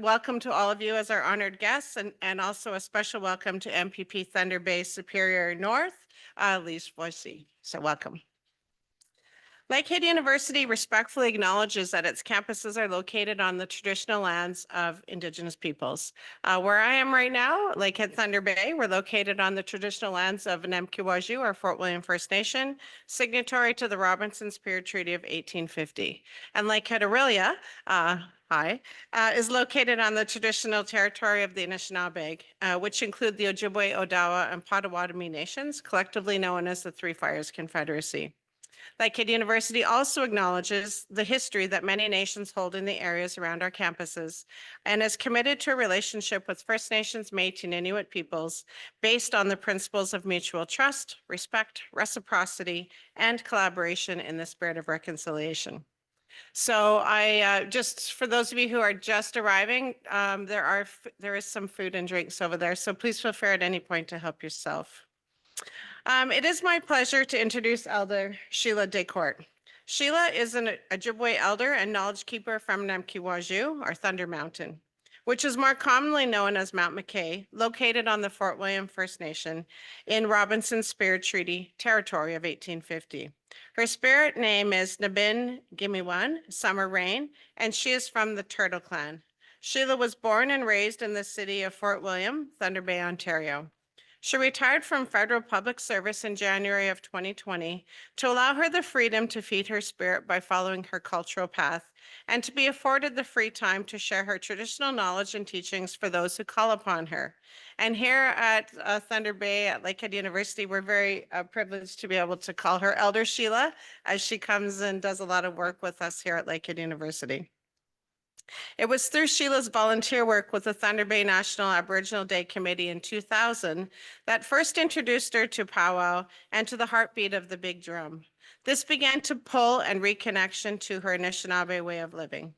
Welcome to all of you as our honored guests, and also a special welcome to MPP Thunder Bay Superior North, Lise Voici. So welcome. Lakehead University respectfully acknowledges that its campuses are located on the traditional lands of Indigenous peoples. Where I am right now, Lakehead Thunder Bay, we're located on the traditional lands of Nemkiwaju, or Fort William First Nation, signatory to the Robinson Spirit Treaty of 1850. And Lakehead Aurelia, is located on the traditional territory of the Anishinaabe, which include the Ojibwe, Odawa, and Potawatomi nations, collectively known as the Three Fires Confederacy. Lakehead University also acknowledges the history that many nations hold in the areas around our campuses and is committed to a relationship with First Nations, Métis, and Inuit peoples based on the principles of mutual trust, respect, reciprocity, and collaboration in the spirit of reconciliation. So just for those of you who are just arriving, there is some food and drinks over there. So please feel free at any point to help yourself. It is my pleasure to introduce Elder Sheila Descourt. Sheila is an Ojibwe elder and knowledge keeper from Nemkiwaju, or Thunder Mountain, which is more commonly known as Mount McKay, located on the Fort William First Nation in Robinson's Spirit Treaty territory of 1850. Her spirit name is Nabin Gimiwan, Summer Rain, and she is from the Turtle Clan. Sheila was born and raised in the city of Fort William, Thunder Bay, Ontario. She retired from federal public service in January of 2020 to allow her the freedom to feed her spirit by following her cultural path and to be afforded the free time to share her traditional knowledge and teachings for those who call upon her. And here at Thunder Bay at Lakehead University, we're very privileged to be able to call her Elder Sheila as she comes and does a lot of work with us here at Lakehead University. It was through Sheila's volunteer work with the Thunder Bay National Aboriginal Day Committee in 2000 that first introduced her to powwow and to the heartbeat of the big drum. This began to pull and reconnection to her Anishinaabe way of living.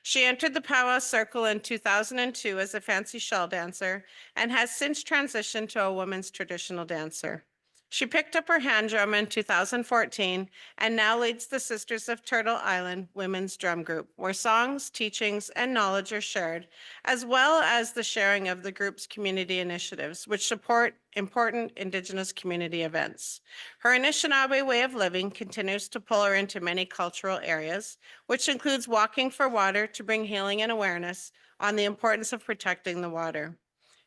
She entered the powwow circle in 2002 as a fancy shell dancer and has since transitioned to a woman's traditional dancer. She picked up her hand drum in 2014 and now leads the Sisters of Turtle Island Women's Drum Group, where songs, teachings, and knowledge are shared, as well as the sharing of the group's community initiatives, which support important Indigenous community events. Her Anishinaabe way of living continues to pull her into many cultural areas, which includes walking for water to bring healing and awareness on the importance of protecting the water.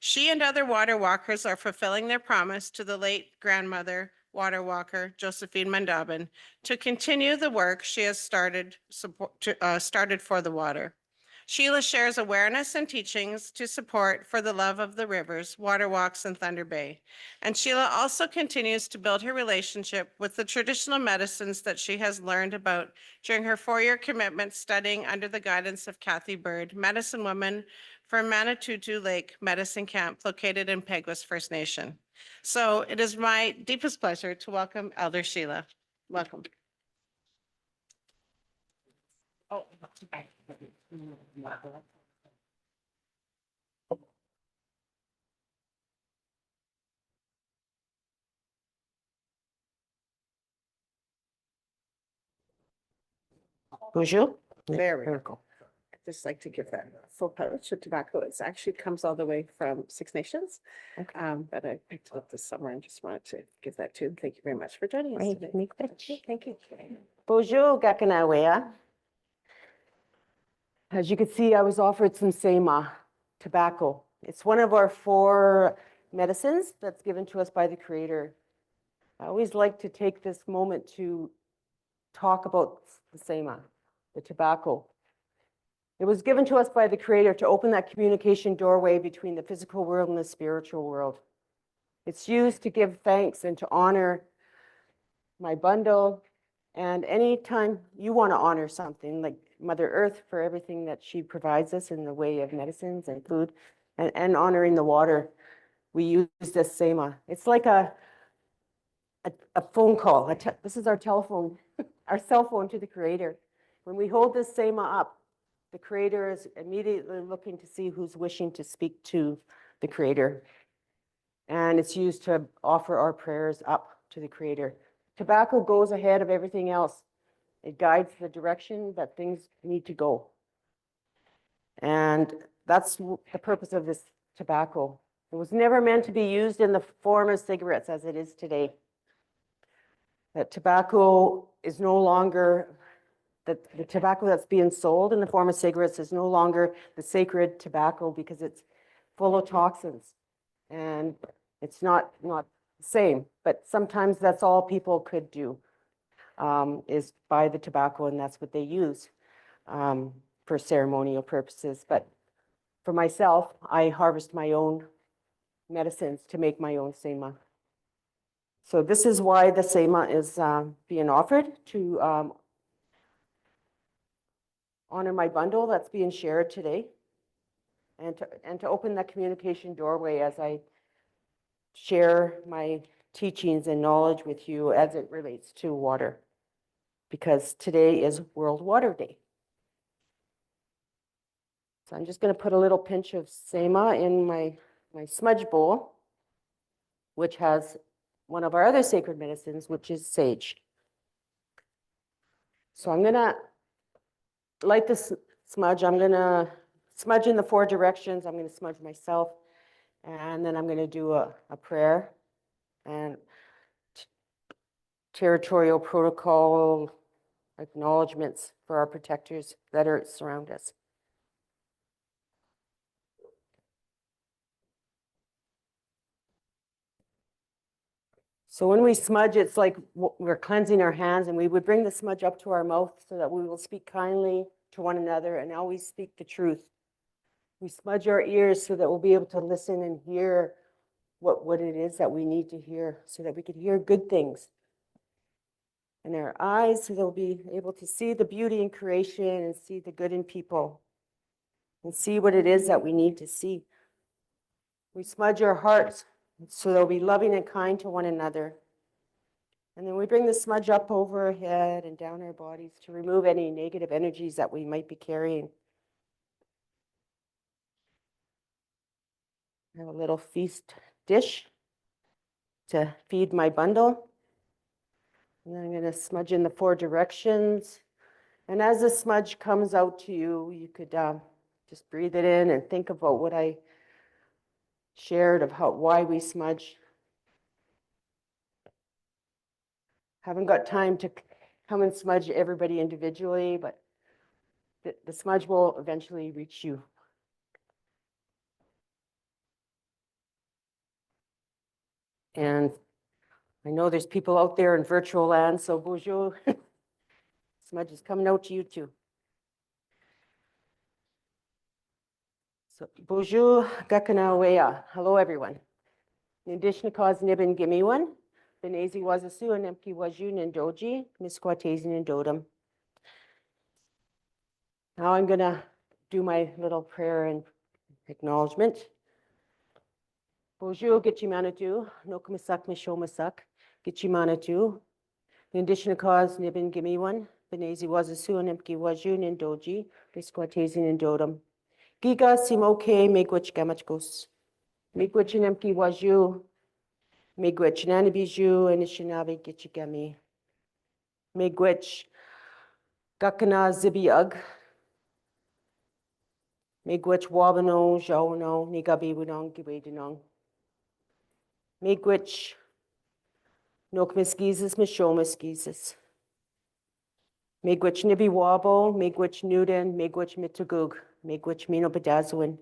She and other water walkers are fulfilling their promise to the late grandmother water walker, Josephine Mandabin, to continue the work she has started for the water. Sheila shares awareness and teachings to support for the love of the rivers, water walks, and Thunder Bay. And Sheila also continues to build her relationship with the traditional medicines that she has learned about during her 4-year commitment studying under the guidance of Kathy Bird, medicine woman from Manitutu Lake Medicine Camp located in Peguis First Nation. So it is my deepest pleasure to welcome Elder Sheila. Welcome. Oh, bonjour. There we go. I'd just like to give that full pouch of tobacco. It actually comes all the way from Six Nations. But I picked it up this summer and just wanted to give that to him. Thank you very much for joining us today. Thank you. Bonjour, Gakanawea. As you can see, I was offered some Sema tobacco. It's one of our 4 medicines that's given to us by the Creator. I always like to take this moment to talk about the Sema, the tobacco. It was given to us by the Creator to open that communication doorway between the physical world and the spiritual world. It's used to give thanks and to honor my bundle. And anytime you want to honor something like Mother Earth for everything that she provides us in the way of medicines and food, and honoring the water, we use this Sema. It's like a phone call. This is our telephone, our cell phone to the Creator. When we hold this Sema up, the Creator is immediately looking to see who's wishing to speak to the Creator. And it's used to offer our prayers up to the Creator. Tobacco goes ahead of everything else. It guides the direction that things need to go. And that's the purpose of this tobacco. It was never meant to be used in the form of cigarettes as it is today. That tobacco is no longer, that the tobacco that's being sold in the form of cigarettes is no longer the sacred tobacco because it's full of toxins. And it's not the same, but sometimes that's all people could do, is buy the tobacco, and that's what they use for ceremonial purposes. But for myself, I harvest my own medicines to make my own sema. So this is why the sema is being offered to honor my bundle that's being shared today, and to open that communication doorway as I share my teachings and knowledge with you as it relates to water, because today is World Water Day. So I'm just going to put a little pinch of sema in my smudge bowl, which has one of our other sacred medicines, which is sage. So I'm going to light this smudge. I'm going to smudge in the 4 directions. I'm going to smudge myself, and then I'm going to do a prayer and territorial protocol acknowledgements for our protectors that are surround us. So when we smudge, it's like we're cleansing our hands, and we would bring the smudge up to our mouth so that we will speak kindly to one another and always speak the truth. We smudge our ears so that we'll be able to listen and hear what it is that we need to hear, so that we could hear good things. And our eyes, so they'll be able to see the beauty in creation and see the good in people and see what it is that we need to see. We smudge our hearts so they'll be loving and kind to one another. And then we bring the smudge up over our head and down our bodies to remove any negative energies that we might be carrying. I have a little feast dish to feed my bundle. And then I'm going to smudge in the 4 directions. And as the smudge comes out to you, you could just breathe it in and think about what I shared of why we smudge. Haven't got time to come and smudge everybody individually, but the smudge will eventually reach you. And I know there's people out there in virtual land, so bonjour. Smudge is coming out to you too. So bonjour, gakanawea. Hello, everyone. In addition to cause nibin gimme one, Benezi wazasu and emki wajun and doji, misquatazin and dodum. Now I'm gonna do my little prayer and acknowledgement. Bonjour, Gitchimanatu, Nokumasak Mishomasak, Gitchimanatu. In addition to cause nibin gimme one, Benezi wazasu and emki wajun and doji, misquatazin and dodum. Giga simoke megwich gamachkos. Megwich and emki waju. Megwich nanabiju and ishinabe gitchigami. Megwich gakana zibiug. Megwich wabano jawano nigabi wunong giwedinong. Megwich nokmiskizis mishomiskizis. Megwich nibi wabo, megwich nuden, megwich mitugug, megwich minopedazwin.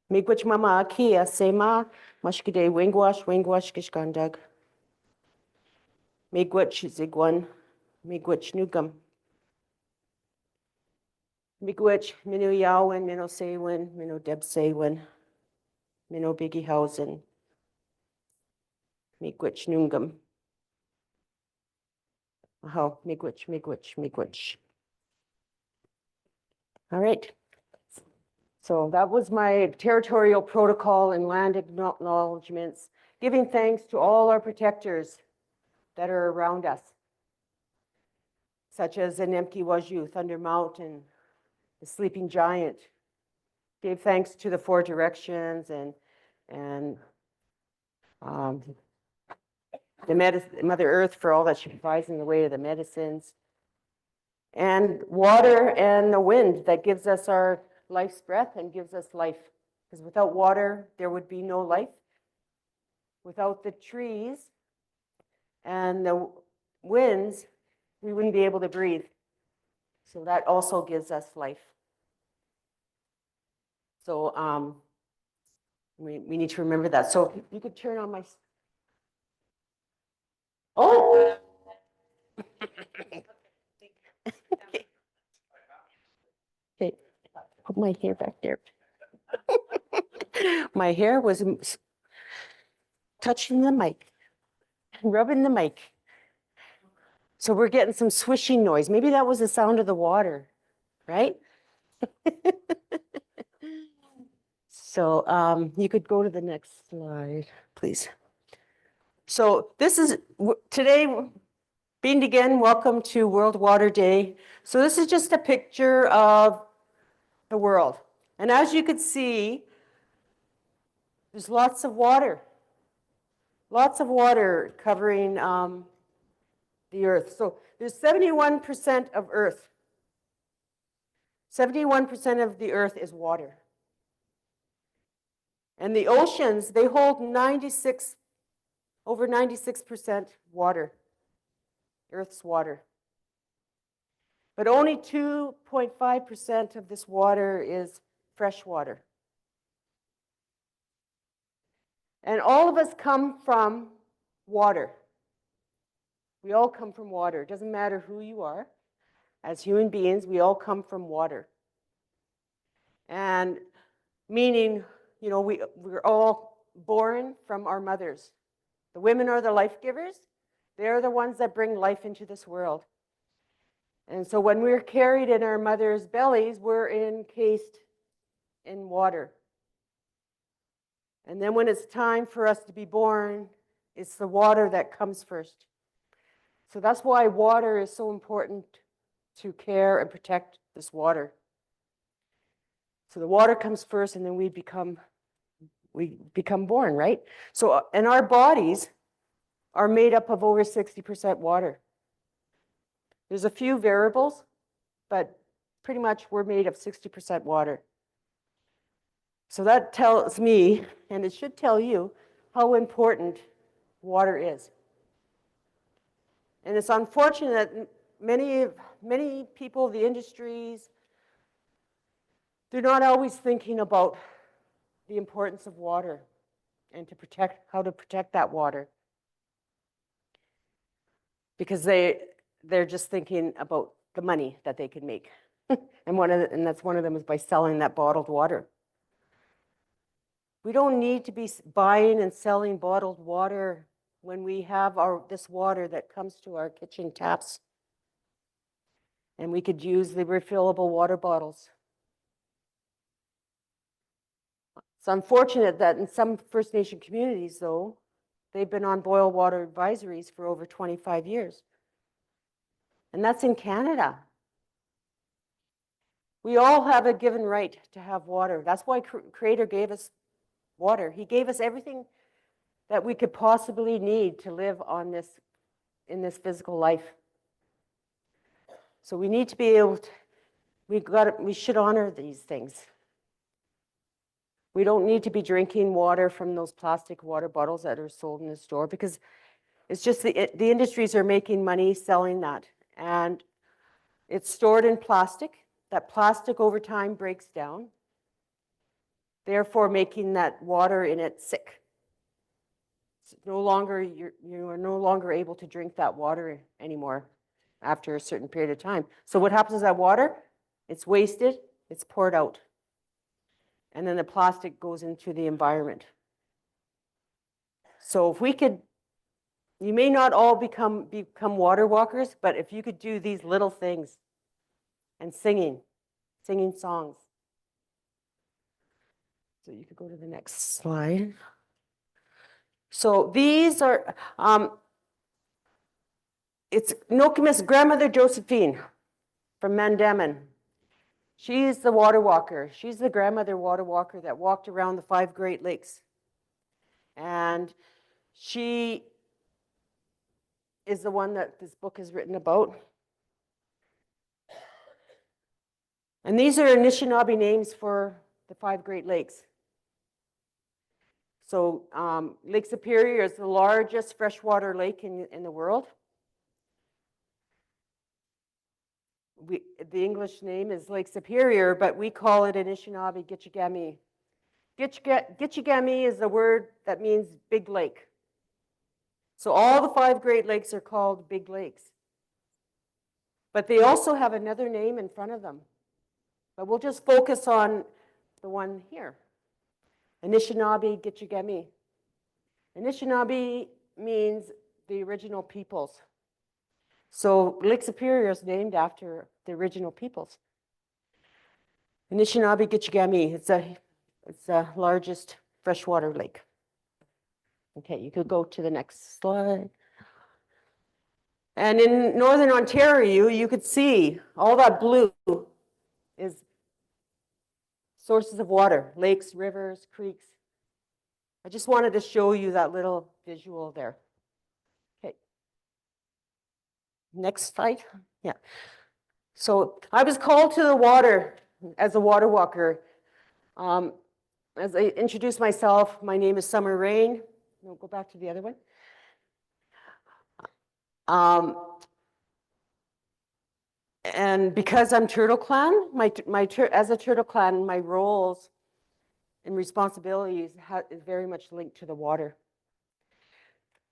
Megwich mama akia sema mashkide wingwash kishkandag. Megwich zigwan, megwich nugam. Megwich minu yawin, mino sewin, mino deb sewin, mino biggie hausen. Megwich nungam. Oh, megwich. All right. So that was my territorial protocol and land acknowledgements, giving thanks to all our protectors that are around us, such as the Nemki Waju, Thunder Mountain, the Sleeping Giant. Gave thanks to the 4 directions and the Mother Earth for all that she provides in the way of the medicines, and water and the wind that gives us our life's breath and gives us life. Because without water, there would be no life. Without the trees and the winds, we wouldn't be able to breathe. So that also gives us life. So we need to remember that. So you could turn on my. Oh. Okay, put my hair back there. My hair was touching the mic, rubbing the mic. So we're getting some swishing noise. Maybe that was the sound of the water, right? So you could go to the next slide, please. So this is today, being again, welcome to World Water Day. So this is just a picture of the world. And as you can see, there's lots of water covering the earth. So there's 71% of earth. 71% of the earth is water. And the oceans, they hold over 96% water, Earth's water. But only 2.5% of this water is fresh water. And all of us come from water. We all come from water. It doesn't matter who you are. As human beings, we all come from water. And meaning, you know, we're all born from our mothers. The women are the life givers. They're the ones that bring life into this world. And so when we're carried in our mother's bellies, we're encased in water. And then when it's time for us to be born, it's the water that comes first. So that's why water is so important to care and protect this water. So the water comes first, and then we become born, right? So, and our bodies are made up of over 60% water. There's a few variables, but pretty much we're made of 60% water. So that tells me, and it should tell you, how important water is. And it's unfortunate that many people, the industries, they're not always thinking about the importance of water and how to protect that water. Because they're just thinking about the money that they can make. And that's one of them is by selling that bottled water. We don't need to be buying and selling bottled water when we have this water that comes to our kitchen taps. And we could use the refillable water bottles. It's unfortunate that in some First Nation communities, though, they've been on boil water advisories for over 25 years. And that's in Canada. We all have a given right to have water. That's why Creator gave us water. He gave us everything that we could possibly need to live in this physical life. So we need to be able to, we should honor these things. We don't need to be drinking water from those plastic water bottles that are sold in the store, because it's just the industries are making money selling that. And it's stored in plastic. That plastic over time breaks down, therefore making that water in it sick. It's no longer, you are no longer able to drink that water anymore after a certain period of time. So what happens is that water, it's wasted, it's poured out. And then the plastic goes into the environment. So if we could, you may not all become water walkers, but if you could do these little things and singing songs. So you could go to the next slide. So these are, it's Nokomis grandmother Josephine from Mandamin. She's the water walker. She's the grandmother water walker that walked around the 5 Great Lakes. And she is the one that this book is written about. And these are Anishinaabe names for the 5 Great Lakes. So Lake Superior is the largest freshwater lake in the world. The English name is Lake Superior, but we call it Anishinaabe Gitchigami. Gitchigami is the word that means big lake. So all the 5 Great Lakes are called big lakes. But they also have another name in front of them. But we'll just focus on the one here. Anishinaabe Gitchigami. Anishinaabe means the original peoples. So Lake Superior is named after the original peoples. Anishinaabe Gitchigami, it's the largest freshwater lake. Okay, you could go to the next slide. And in northern Ontario, you could see all that blue is sources of water, lakes, rivers, creeks. I just wanted to show you that little visual there. Okay. Next slide. Yeah. So I was called to the water as a water walker. As I introduce myself, my name is Summer Rain. We'll go back to the other one. And because I'm Turtle Clan, as a Turtle Clan, my roles and responsibilities is very much linked to the water.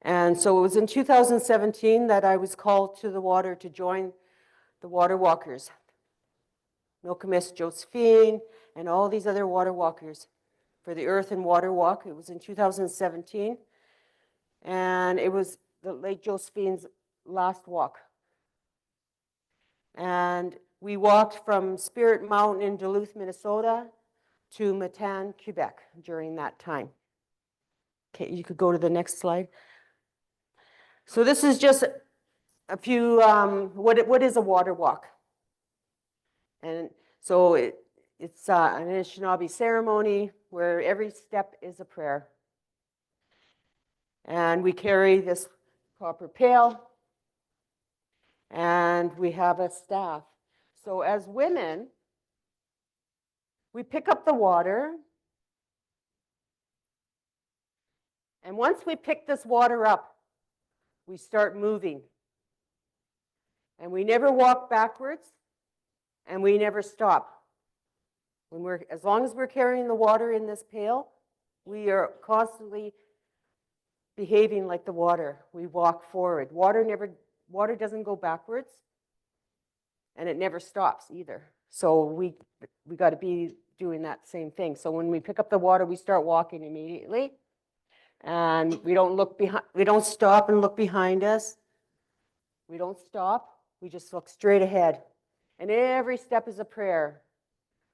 And so it was in 2017 that I was called to the water to join the water walkers. Milkamis Josephine and all these other water walkers for the Earth and Water Walk. It was in 2017. And it was the Lake Josephine's last walk. And we walked from Spirit Mountain in Duluth, Minnesota to Matane, Quebec during that time. Okay, you could go to the next slide. So this is just a few, what is a water walk? And so it's an Anishinaabe ceremony where every step is a prayer. And we carry this copper pail and we have a staff. So as women, we pick up the water. And once we pick this water up, we start moving. And we never walk backwards, and we never stop. As long as we're carrying the water in this pail, we are constantly behaving like the water. We walk forward. Water doesn't go backwards, and it never stops either. So we got to be doing that same thing. So when we pick up the water, we start walking immediately. And we don't look behind, we don't stop and look behind us. We don't stop, we just look straight ahead. And every step is a prayer.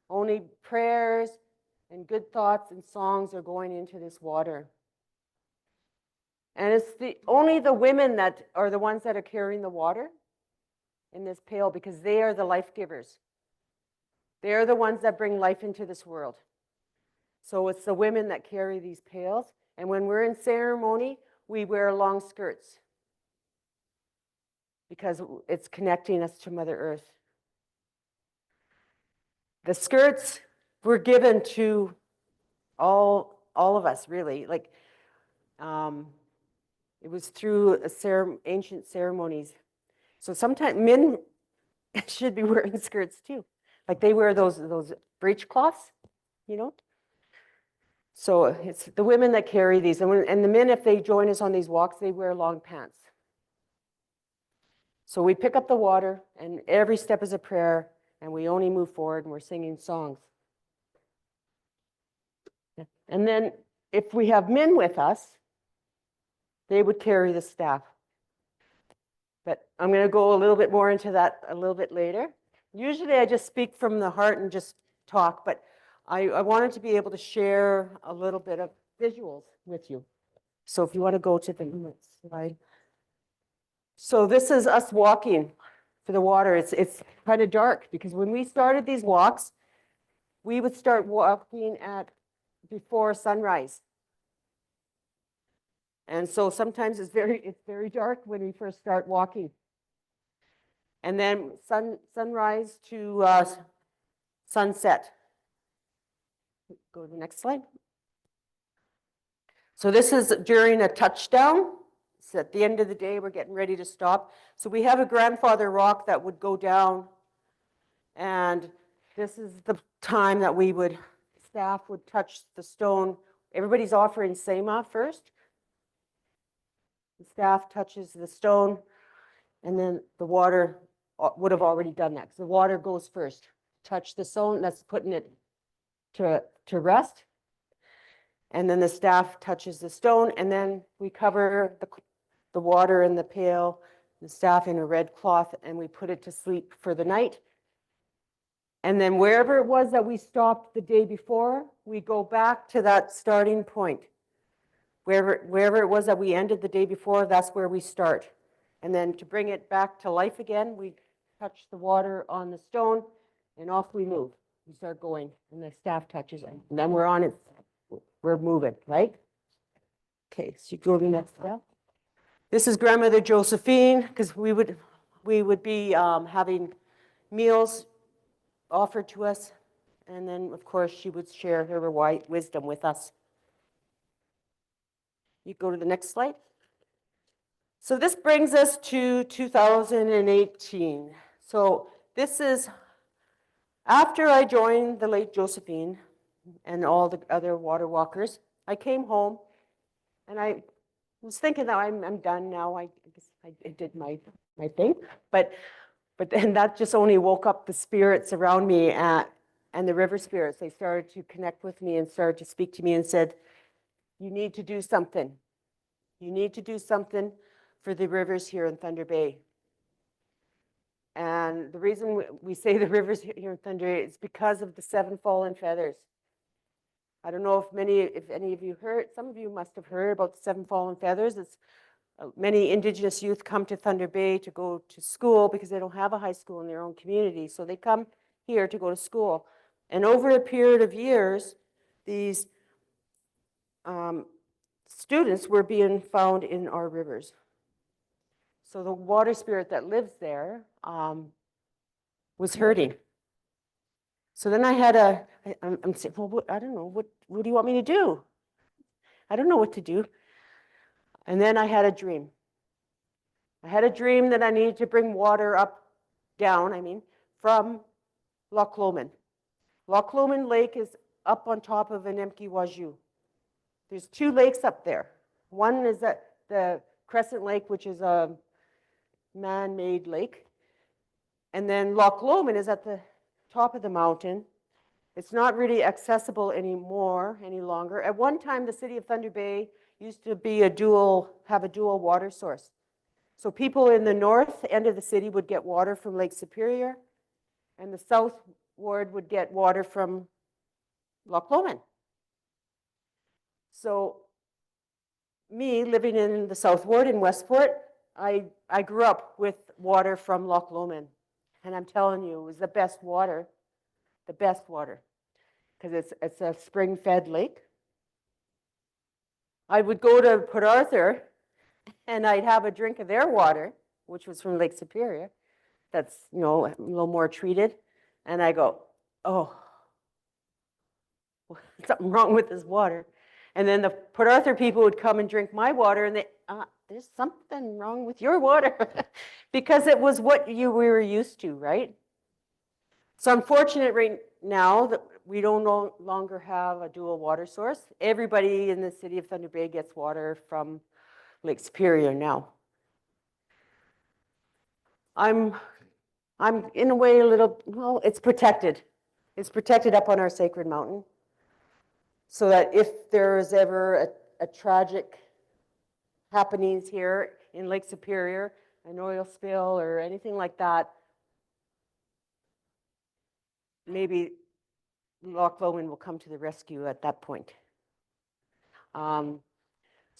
Only prayers and good thoughts and songs are going into this water. And it's only the women that are the ones that are carrying the water in this pail because they are the life givers. They're the ones that bring life into this world. So it's the women that carry these pails. And when we're in ceremony, we wear long skirts because it's connecting us to Mother Earth. The skirts were given to all of us, really. Like, it was through ancient ceremonies. So sometimes men should be wearing skirts too. Like they wear those breechcloths, you know. So it's the women that carry these. And the men, if they join us on these walks, they wear long pants. So we pick up the water, and every step is a prayer, and we only move forward, and we're singing songs. And then if we have men with us, they would carry the staff. But I'm going to go a little bit more into that a little bit later. Usually I just speak from the heart and just talk, but I wanted to be able to share a little bit of visuals with you. So if you want to go to the next slide. So this is us walking for the water. It's kind of dark because when we started these walks, we would start walking before sunrise. And so sometimes it's very dark when we first start walking. And then sunrise to sunset. Go to the next slide. So this is during a touchdown. So at the end of the day, we're getting ready to stop. So we have a grandfather rock that would go down, and this is the time that staff would touch the stone. Everybody's offering sema first. The staff touches the stone, and then the water would have already done that. So the water goes first. Touch the stone, that's putting it to rest. And then the staff touches the stone, and then we cover the water in the pail, the staff in a red cloth, and we put it to sleep for the night. And then wherever it was that we stopped the day before, we go back to that starting point. Wherever it was that we ended the day before, that's where we start. And then to bring it back to life again, we touch the water on the stone, and off we move. We start going, and the staff touches it. And then we're on it. We're moving, right? Okay, so you go to the next step. This is Grandmother Josephine, because we would be having meals offered to us, and then of course she would share her wisdom with us. You go to the next slide. So this brings us to 2018. So this is after I joined the late Josephine and all the other water walkers. I came home and I was thinking that I'm done now. I guess I did my thing, but then that just only woke up the spirits around me and the river spirits. They started to connect with me and started to speak to me and said, you need to do something. You need to do something for the rivers here in Thunder Bay. And the reason we say the rivers here in Thunder Bay is because of the 7 fallen feathers. I don't know if any of you heard, some of you must have heard about the 7 fallen feathers. It's many Indigenous youth come to Thunder Bay to go to school because they don't have a high school in their own community. So they come here to go to school. And over a period of years, these students were being found in our rivers. So the water spirit that lives there was hurting. So then I had I'm saying, well, I don't know, what do you want me to do? I don't know what to do. And then I had a dream. I had a dream that I needed to bring water down, from Loch Lomond. Loch Lomond Lake is up on top of Anemki Waju. There's 2 lakes up there. One is at the Crescent Lake, which is a man-made lake. And then Loch Lomond is at the top of the mountain. It's not really accessible any longer. At one time, the city of Thunder Bay used to have a dual water source. So people in the north end of the city would get water from Lake Superior, and the south ward would get water from Loch Lomond. So me living in the south ward in Westport, I grew up with water from Loch Lomond. And I'm telling you, it was the best water, because it's a spring-fed lake. I would go to Port Arthur, and I'd have a drink of their water, which was from Lake Superior. That's, a little more treated. And I go, oh, something wrong with this water. And then the Port Arthur people would come and drink my water, and there's something wrong with your water, because it was what we were used to, right? So unfortunate right now that we don't no longer have a dual water source. Everybody in the city of Thunder Bay gets water from Lake Superior now. I'm in a way it's protected. It's protected up on our sacred mountain, so that if there is ever a tragic happenings here in Lake Superior, an oil spill or anything like that, maybe Loch Lomond will come to the rescue at that point. So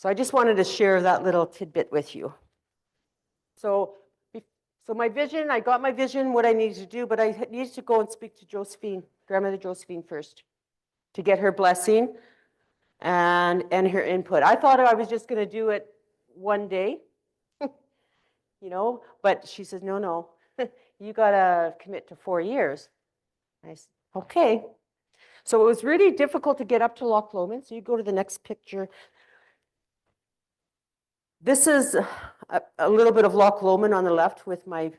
I just wanted to share that little tidbit with you. So my vision, I got my vision, what I needed to do, but I needed to go and speak to Josephine, Grandmother Josephine first, to get her blessing and her input. I thought I was just going to do it one day, but she says, no, you got to commit to 4 years. Okay, so it was really difficult to get up to Loch Lomond. So you go to the next picture. This is a little bit of Loch Lomond on the left with my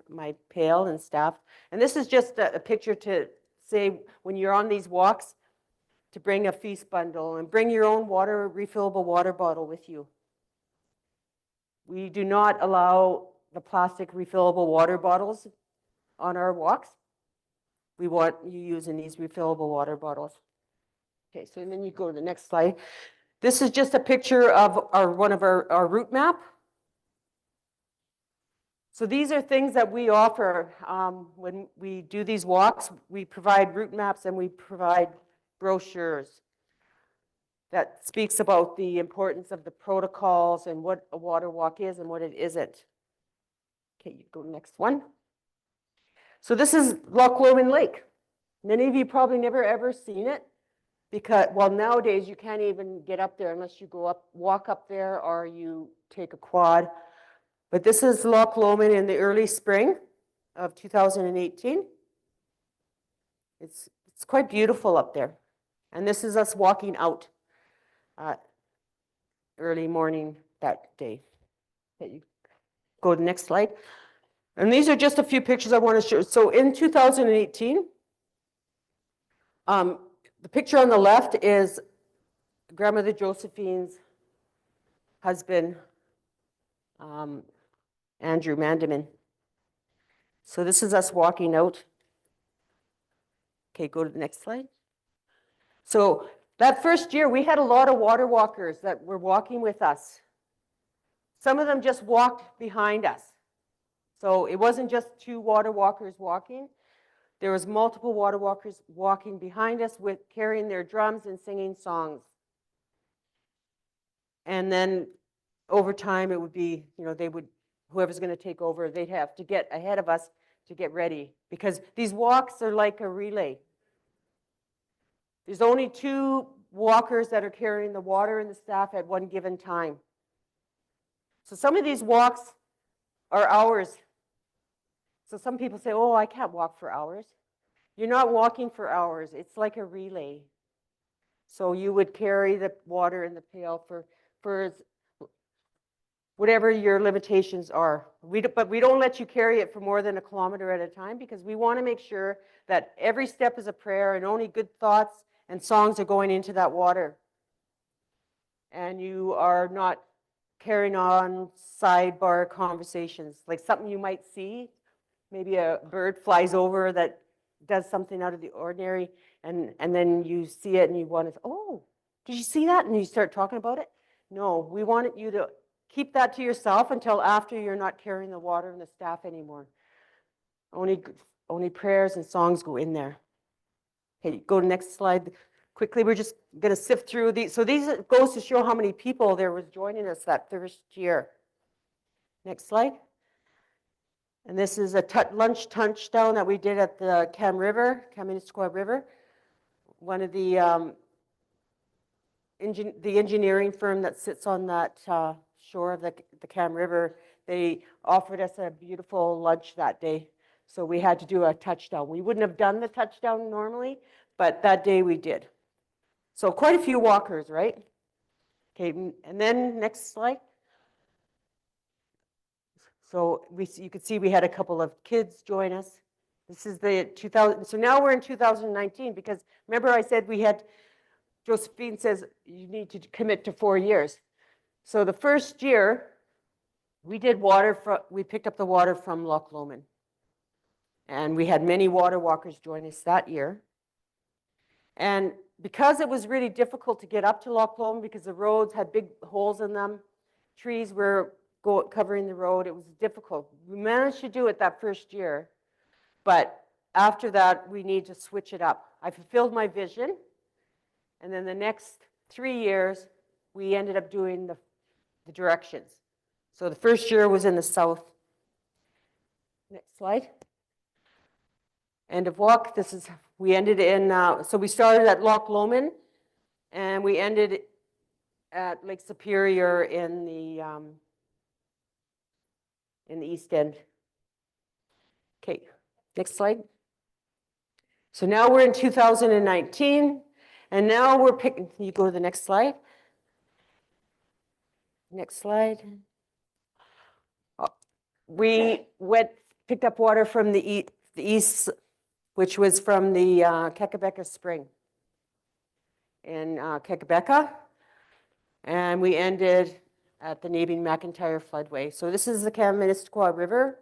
pail and staff. And this is just a picture to say when you're on these walks to bring a feast bundle and bring your own water, refillable water bottle with you. We do not allow the plastic refillable water bottles on our walks. We want you using these refillable water bottles. Okay, so then you go to the next slide. This is just a picture of one of our route map. So these are things that we offer when we do these walks. We provide route maps and we provide brochures that speaks about the importance of the protocols and what a water walk is and what it isn't. Okay, you go to the next one. So this is Loch Lomond Lake. Many of you probably never ever seen it because, well, nowadays you can't even get up there unless you go up, walk up there, or you take a quad. But this is Loch Lomond in the early spring of 2018. It's quite beautiful up there. And this is us walking out early morning that day. Okay, you go to the next slide. And these are just a few pictures I want to show. So in 2018, the picture on the left is Grandmother Josephine's husband, Andrew Mandamin. So this is us walking out. Okay, go to the next slide. So that first year, we had a lot of water walkers that were walking with us. Some of them just walked behind us. So it wasn't just two water walkers walking. There was multiple water walkers walking behind us with carrying their drums and singing songs. And then over time, it would be, they would, whoever's going to take over, they'd have to get ahead of us to get ready because these walks are like a relay. There's only two walkers that are carrying the water and the staff at one given time. So some of these walks are hours. So some people say, oh, I can't walk for hours. You're not walking for hours. It's like a relay. So you would carry the water in the pail for whatever your limitations are. But we don't let you carry it for more than 1 kilometer at a time because we want to make sure that every step is a prayer and only good thoughts and songs are going into that water. And you are not carrying on sidebar conversations, like something you might see. Maybe a bird flies over that does something out of the ordinary, and then you see it and you want to, oh, did you see that? And you start talking about it. No, we want you to keep that to yourself until after you're not carrying the water and the staff anymore. Only prayers and songs go in there. Okay, go to the next slide. Quickly, we're just going to sift through these. So these goes to show how many people there was joining us that first year. Next slide. And this is a lunch touchdown that we did at the Kaministiquia River. One of the engineering firm that sits on that shore of the Cam River, they offered us a beautiful lunch that day. So we had to do a touchdown. We wouldn't have done the touchdown normally, but that day we did. So quite a few walkers, right? Okay, and then next slide. So you could see we had a couple of kids join us. This is the 2000. So now we're in 2019 because remember I said we had, Josephine says you need to commit to 4 years. So the first year we did we picked up the water from Loch Lomond. And we had many water walkers join us that year. And because it was really difficult to get up to Loch Lomond because the roads had big holes in them, trees were covering the road, it was difficult. We managed to do it that first year, but after that, we need to switch it up. I fulfilled my vision, and then the next 3 years, we ended up doing the directions. So the first year was in the south. Next slide. End of walk. We ended in, so we started at Loch Lomond, and we ended at Lake Superior in the East End. Okay, next slide. So now we're in 2019, and now we're picking, you go to the next slide. Next slide. We picked up water from the east, which was from the Kekabeka Spring in Kekabeka, and we ended at the Nabin-McIntyre floodway. So this is the Kaministiquia River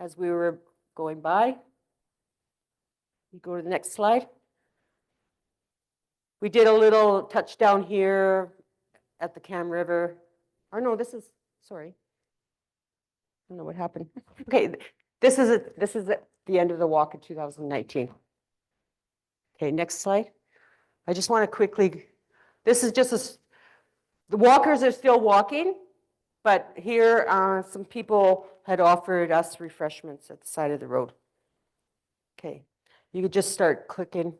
as we were going by. You go to the next slide. We did a little touchdown here at the Cam River. Or no, this is, sorry. I don't know what happened. Okay, this is the end of the walk in 2019. Okay, next slide. I just want to quickly, this is just the walkers are still walking, but here some people had offered us refreshments at the side of the road. Okay, you could just start clicking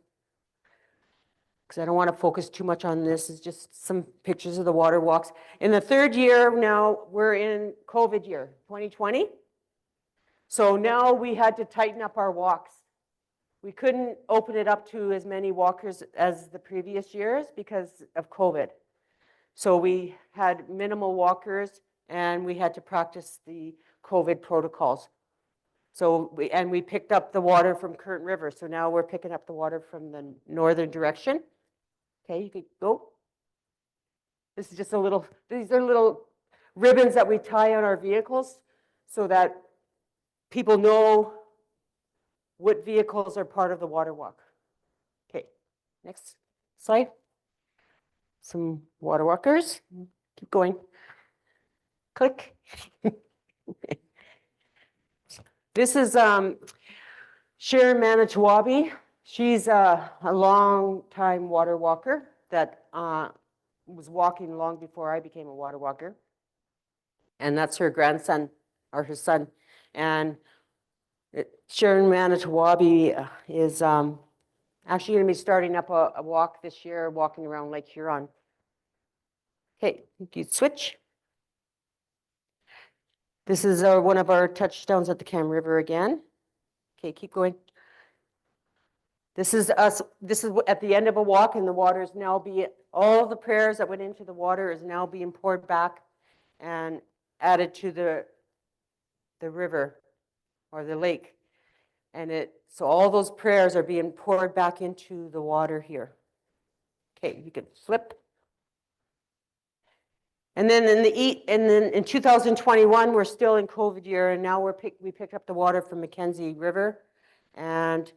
because I don't want to focus too much on this. It's just some pictures of the water walks. In the third year now, we're in COVID year, 2020. So now we had to tighten up our walks. We couldn't open it up to as many walkers as the previous years because of COVID. So we had minimal walkers and we had to practice the COVID protocols. So we picked up the water from Current River. So now we're picking up the water from the northern direction. Okay, you could go. This is just these are little ribbons that we tie on our vehicles so that people know what vehicles are part of the water walk. Okay, next slide. Some water walkers. Keep going. Click. This is Sharon Manitowabi. She's a long time water walker that was walking long before I became a water walker. And that's her grandson, or her son. And Sharon Manitowabi is actually going to be starting up a walk this year, walking around Lake Huron. Okay, you switch. This is one of our touchdowns at the Cam River again. Okay, keep going. This is us. This is at the end of a walk, and the water is now all the prayers that went into the water is now being poured back and added to the river or the lake. And so all those prayers are being poured back into the water here. Okay, you can flip. And then in 2021, we're still in COVID year, and now we picked up the water from Mackenzie River, and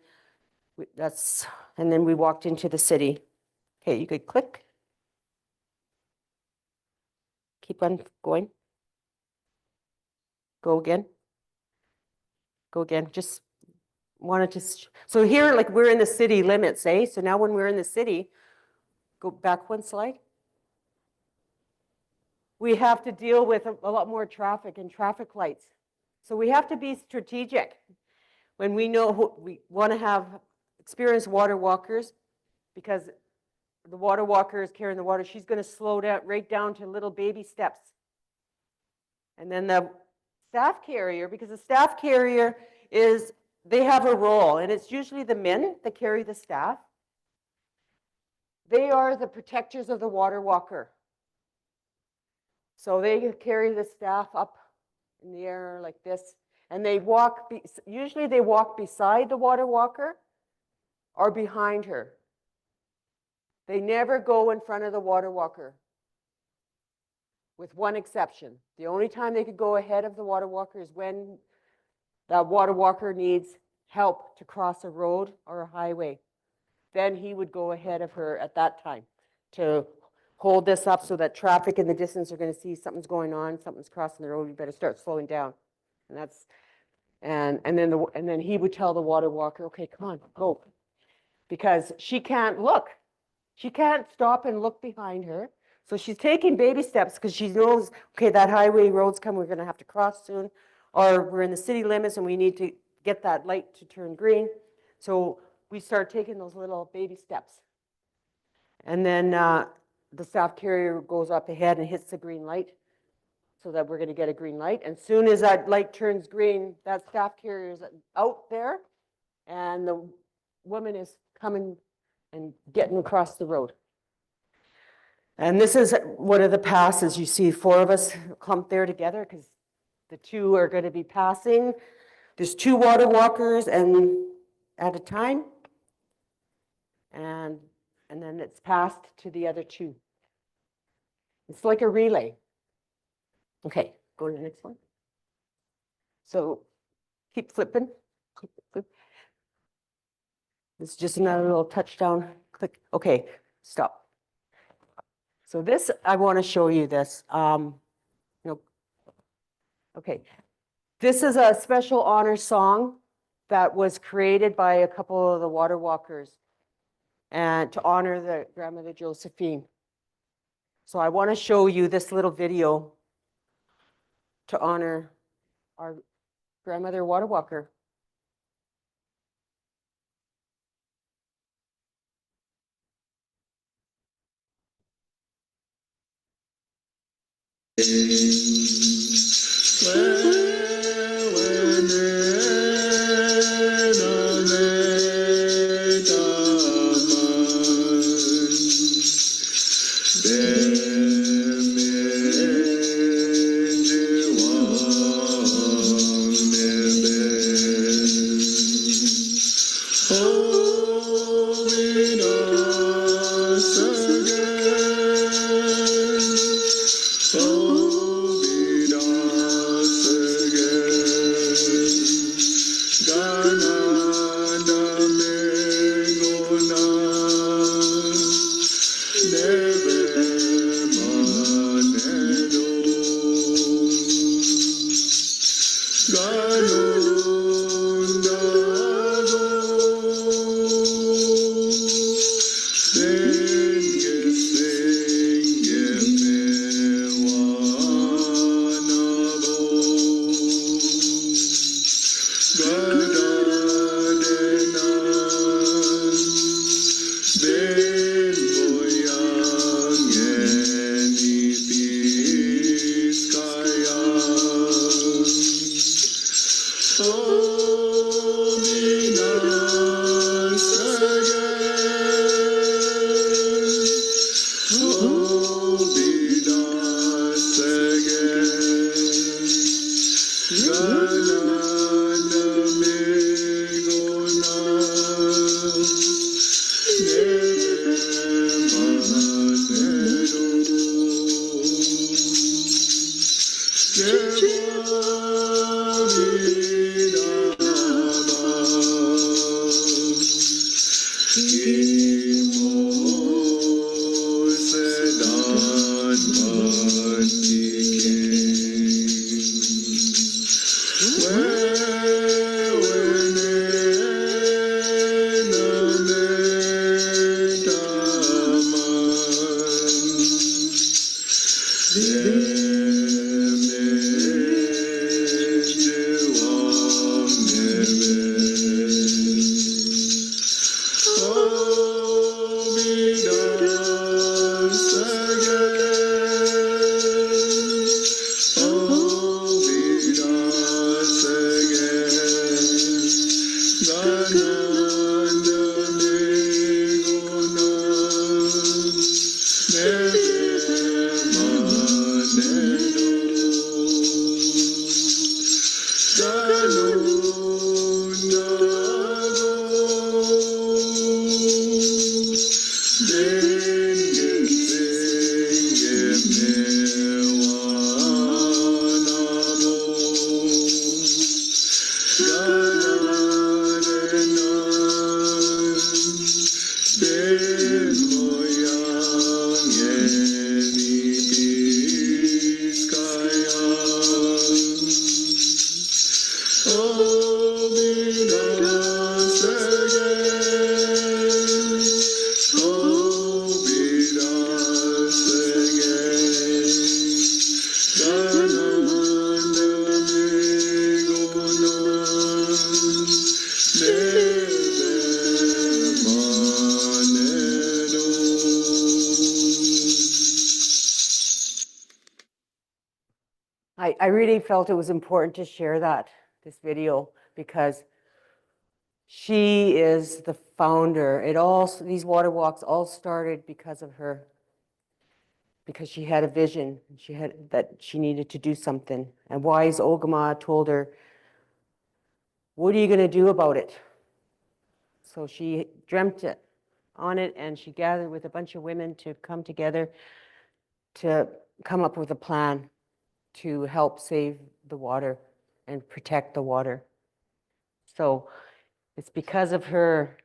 then we walked into the city. Okay, you could click. Keep on going. Go again. Go again. Just wanted to. So here, like we're in the city limits, eh? So now when we're in the city, go back one slide. We have to deal with a lot more traffic and traffic lights. So we have to be strategic when we know we want to have experienced water walkers, because the water walker is carrying the water. She's going to slow down right down to little baby steps. And then the staff carrier, because the staff carrier they have a role, and it's usually the men that carry the staff. They are the protectors of the water walker. So they carry the staff up in the air like this, and usually they walk beside the water walker or behind her. They never go in front of the water walker, with one exception. The only time they could go ahead of the water walker is when that water walker needs help to cross a road or a highway. Then he would go ahead of her at that time to hold this up so that traffic in the distance are going to see something's going on, something's crossing the road, you better start slowing down. And then he would tell the water walker, okay, come on, go. Because she can't look. She can't stop and look behind her. So she's taking baby steps because she knows, okay, that highway road's coming, we're going to have to cross soon, or we're in the city limits and we need to get that light to turn green. So we start taking those little baby steps. And then the staff carrier goes up ahead and hits the green light so that we're going to get a green light. And soon as that light turns green, that staff carrier is out there, and woman is coming and getting across the road. And this is one of the passes. You see 4 of us clumped there together because the 2 are going to be passing. There's 2 water walkers and at a time. And then it's passed to the other 2. It's like a relay. Okay, go to the next one. So keep flipping. It's just another little touchdown click. Okay, stop. So this, I want to show you this. Okay, this is a special honor song that was created by a couple of the water walkers and to honor the grandmother Josephine. So I want to show you this little video to honor our grandmother water walker. I really felt it was important to share this video, because She is the founder. These water walks all started because of her, because she had a vision. She had that she needed to do something. And wise Ogama told her, "What are you going to do about it?" So she dreamt it on it, and she gathered with a bunch of women to come together to come up with a plan to help save the water and protect the water. So it's because of her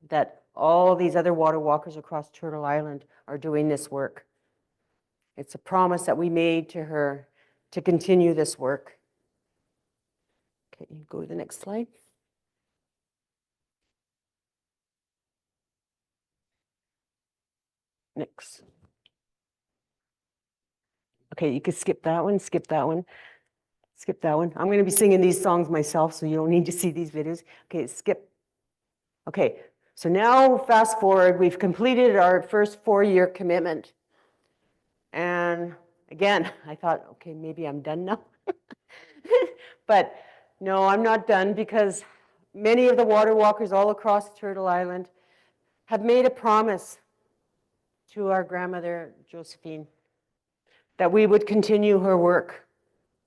that all these other water walkers across Turtle Island are doing this work. It's a promise that we made to her to continue this work. Okay, you go to the next slide. Next. Okay, you could skip that one, skip that one, skip that one. I'm going to be singing these songs myself, so you don't need to see these videos. Okay, skip. Okay, so now fast forward, we've completed our first 4-year commitment. And again, I thought, okay, maybe I'm done now. But no, I'm not done, because many of the water walkers all across Turtle Island have made a promise to our grandmother, Josephine, that we would continue her work,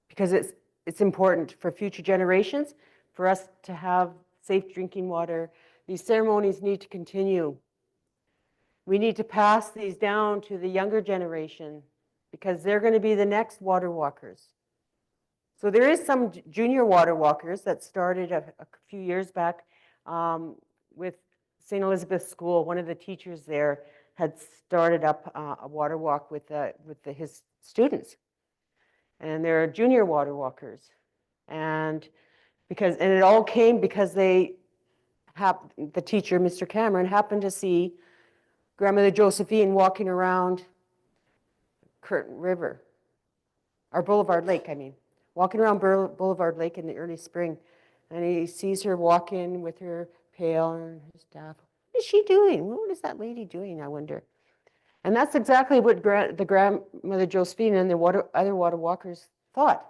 because it's important for future generations, for us to have safe drinking water. These ceremonies need to continue. We need to pass these down to the younger generation, because they're going to be the next water walkers. So there is some junior water walkers that started a few years back with St. Elizabeth's School. One of the teachers there had started up a water walk with his students. And there are junior water walkers. And it all came because the teacher, Mr. Cameron, happened to see Grandmother Josephine walking around Curtin River, or Boulevard Lake, I mean, walking around Boulevard Lake in the early spring. And he sees her walking with her pail and her staff. What is she doing? What is that lady doing, I wonder? And that's exactly what the grandmother Josephine and the other water walkers thought.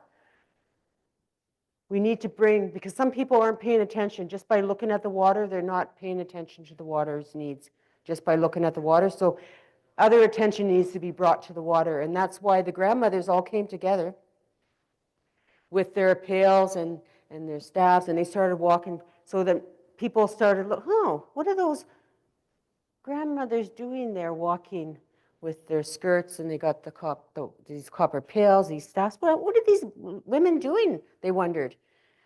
We need to bring, because some people aren't paying attention. Just by looking at the water, they're not paying attention to the water's needs, just by looking at the water. So other attention needs to be brought to the water. And that's why the grandmothers all came together with their pails and their staffs, and they started walking, so that people started, oh, what are those grandmothers doing there, walking with their skirts, and they got these copper pails, these staffs. What are these women doing? They wondered.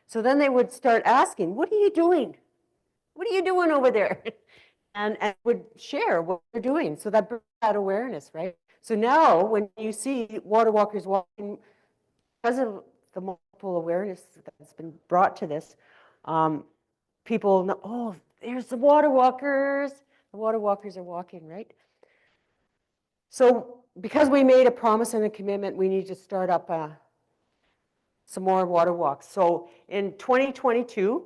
So then they would start asking, what are you doing? What are you doing over there? And would share what they're doing. So that brought that awareness, right? So now when you see water walkers walking, because of the multiple awareness that's been brought to this, people know, oh, there's the water walkers. The water walkers are walking, right? So because we made a promise and a commitment, we need to start up some more water walks. So in 2022,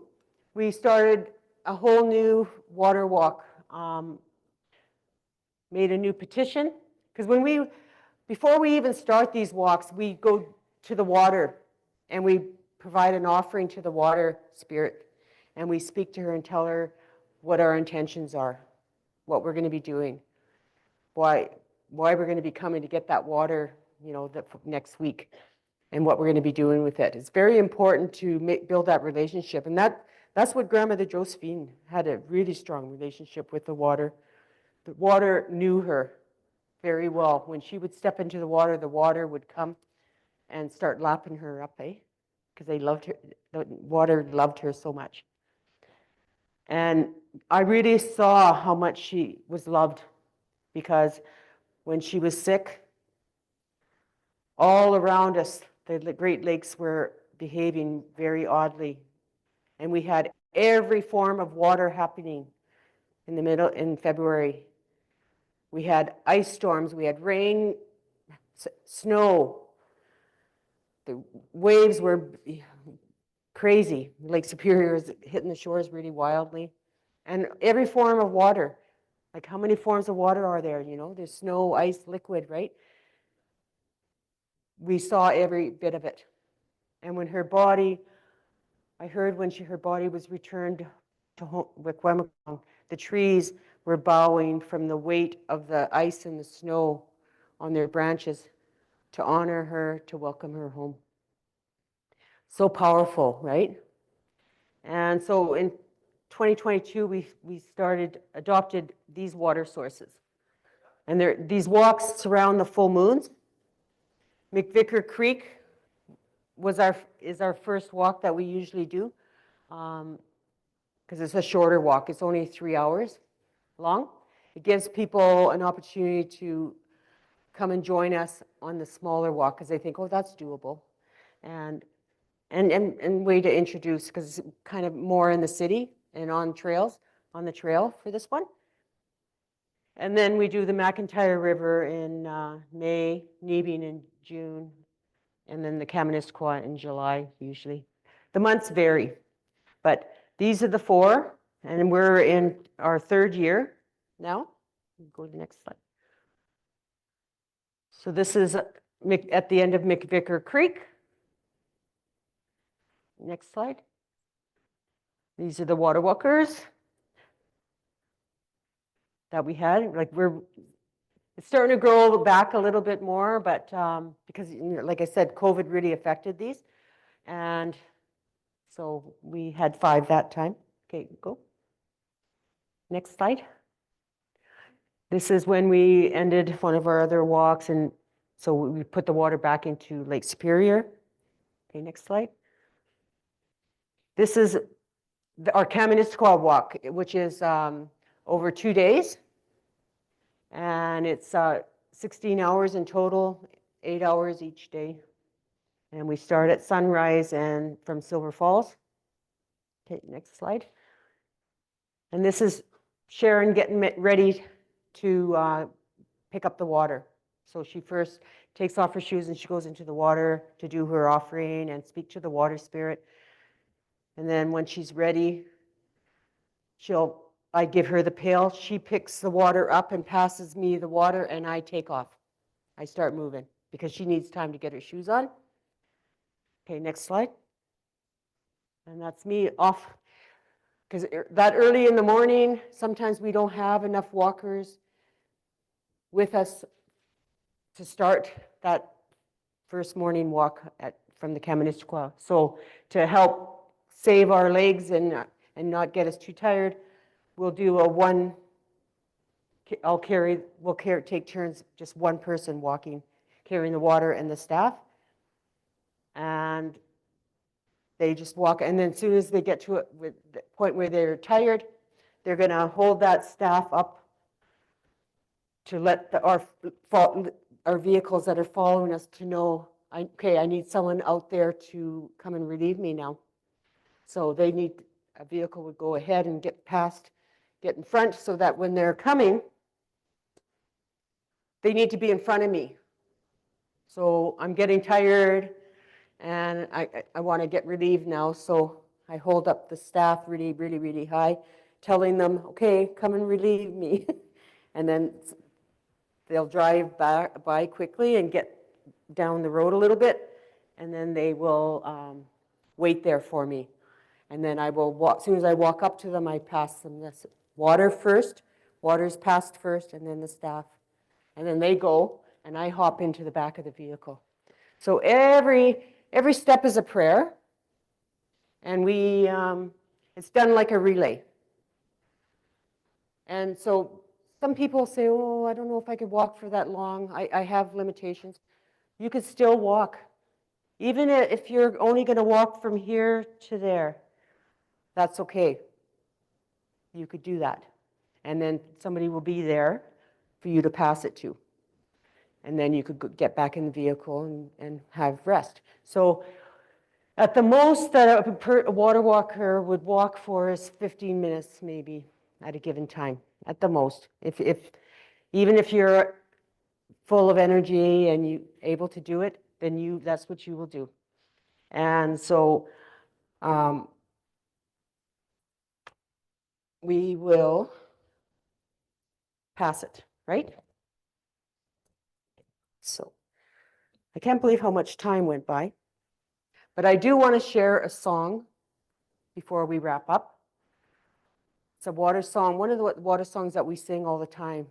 we started a whole new water walk, made a new petition, because before we even start these walks, we go to the water and we provide an offering to the water spirit, and we speak to her and tell her what our intentions are, what we're going to be doing, why we're going to be coming to get that water, next week, and what we're going to be doing with it. It's very important to build that relationship, and that's what Grandmother Josephine had, a really strong relationship with the water. The water knew her very well. When she would step into the water would come and start lapping her up, because they loved her. The water loved her so much. And I really saw how much she was loved, because when she was sick, all around us, the Great Lakes were behaving very oddly. And we had every form of water happening in February. We had ice storms, we had rain, snow. The waves were crazy. Lake Superior is hitting the shores really wildly. And every form of water. Like, how many forms of water are there? There's snow, ice, liquid, right? We saw every bit of it. And when her body was returned to Wikwemikong, the trees were bowing from the weight of the ice and the snow on their branches to honor her, to welcome her home. So powerful, right? And so in 2022, we adopted these water sources. And these walks surround the full moons. McVicker Creek is our first walk that we usually do, because it's a shorter walk. It's only 3 hours long. It gives people an opportunity to come and join us on the smaller walk because they think, oh, that's doable. And way to introduce, because it's kind of more in the city and on the trail for this one. And then we do the McIntyre River in May, Nebing in June, and then the Kaministiquia in July, usually. The months vary, but these are the 4, and we're in our 3rd year now. Go to the next slide. So this is at the end of McVicker Creek. Next slide. These are the water walkers that we had. It's starting to grow back a little bit more, but because, like I said, COVID really affected these. And so we had 5 that time. Okay, go. Next slide. This is when we ended one of our other walks, and so we put the water back into Lake Superior. Okay, next slide. This is our Kaministiquia walk, which is over 2 days. And it's 16 hours in total, 8 hours each day. And we start at sunrise and from Silver Falls. Okay, next slide. And this is Sharon getting ready to pick up the water. So she first takes off her shoes and she goes into the water to do her offering and speak to the water spirit. And then when she's ready, I give her the pail. She picks the water up and passes me the water, and I take off. I start moving because she needs time to get her shoes on. Okay, next slide. And that's me off. Because that early in the morning, sometimes we don't have enough walkers with us to start that first morning walk from the Kaministiquia. So to help save our legs and not get us too tired, we'll do take turns, just one person walking, carrying the water and the staff. And they just walk, and then as soon as they get to the point where they're tired, they're going to hold that staff up to let our vehicles that are following us to know, okay, I need someone out there to come and relieve me now. So a vehicle would go ahead and get in front, so that when they're coming, they need to be in front of me. So I'm getting tired and I want to get relieved now. So I hold up the staff really, really, really high, telling them, okay, come and relieve me. And then they'll drive by quickly and get down the road a little bit. And then they will wait there for me. And then I will walk, as soon as I walk up to them, I pass them this water first. Water's passed first, and then the staff. And then they go, and I hop into the back of the vehicle. So every step is a prayer, and it's done like a relay. And so some people say, oh, I don't know if I could walk for that long. I have limitations. You could still walk. Even if you're only going to walk from here to there, that's okay. You could do that. And then somebody will be there for you to pass it to. And then you could get back in the vehicle and have rest. So at the most that a water walker would walk for is 15 minutes maybe at a given time, at the most. Even if you're full of energy and you able to do it, then that's what you will do. And so we will pass it, right? So I can't believe how much time went by, but I do want to share a song before we wrap up. It's a water song, one of the water songs that we sing all the time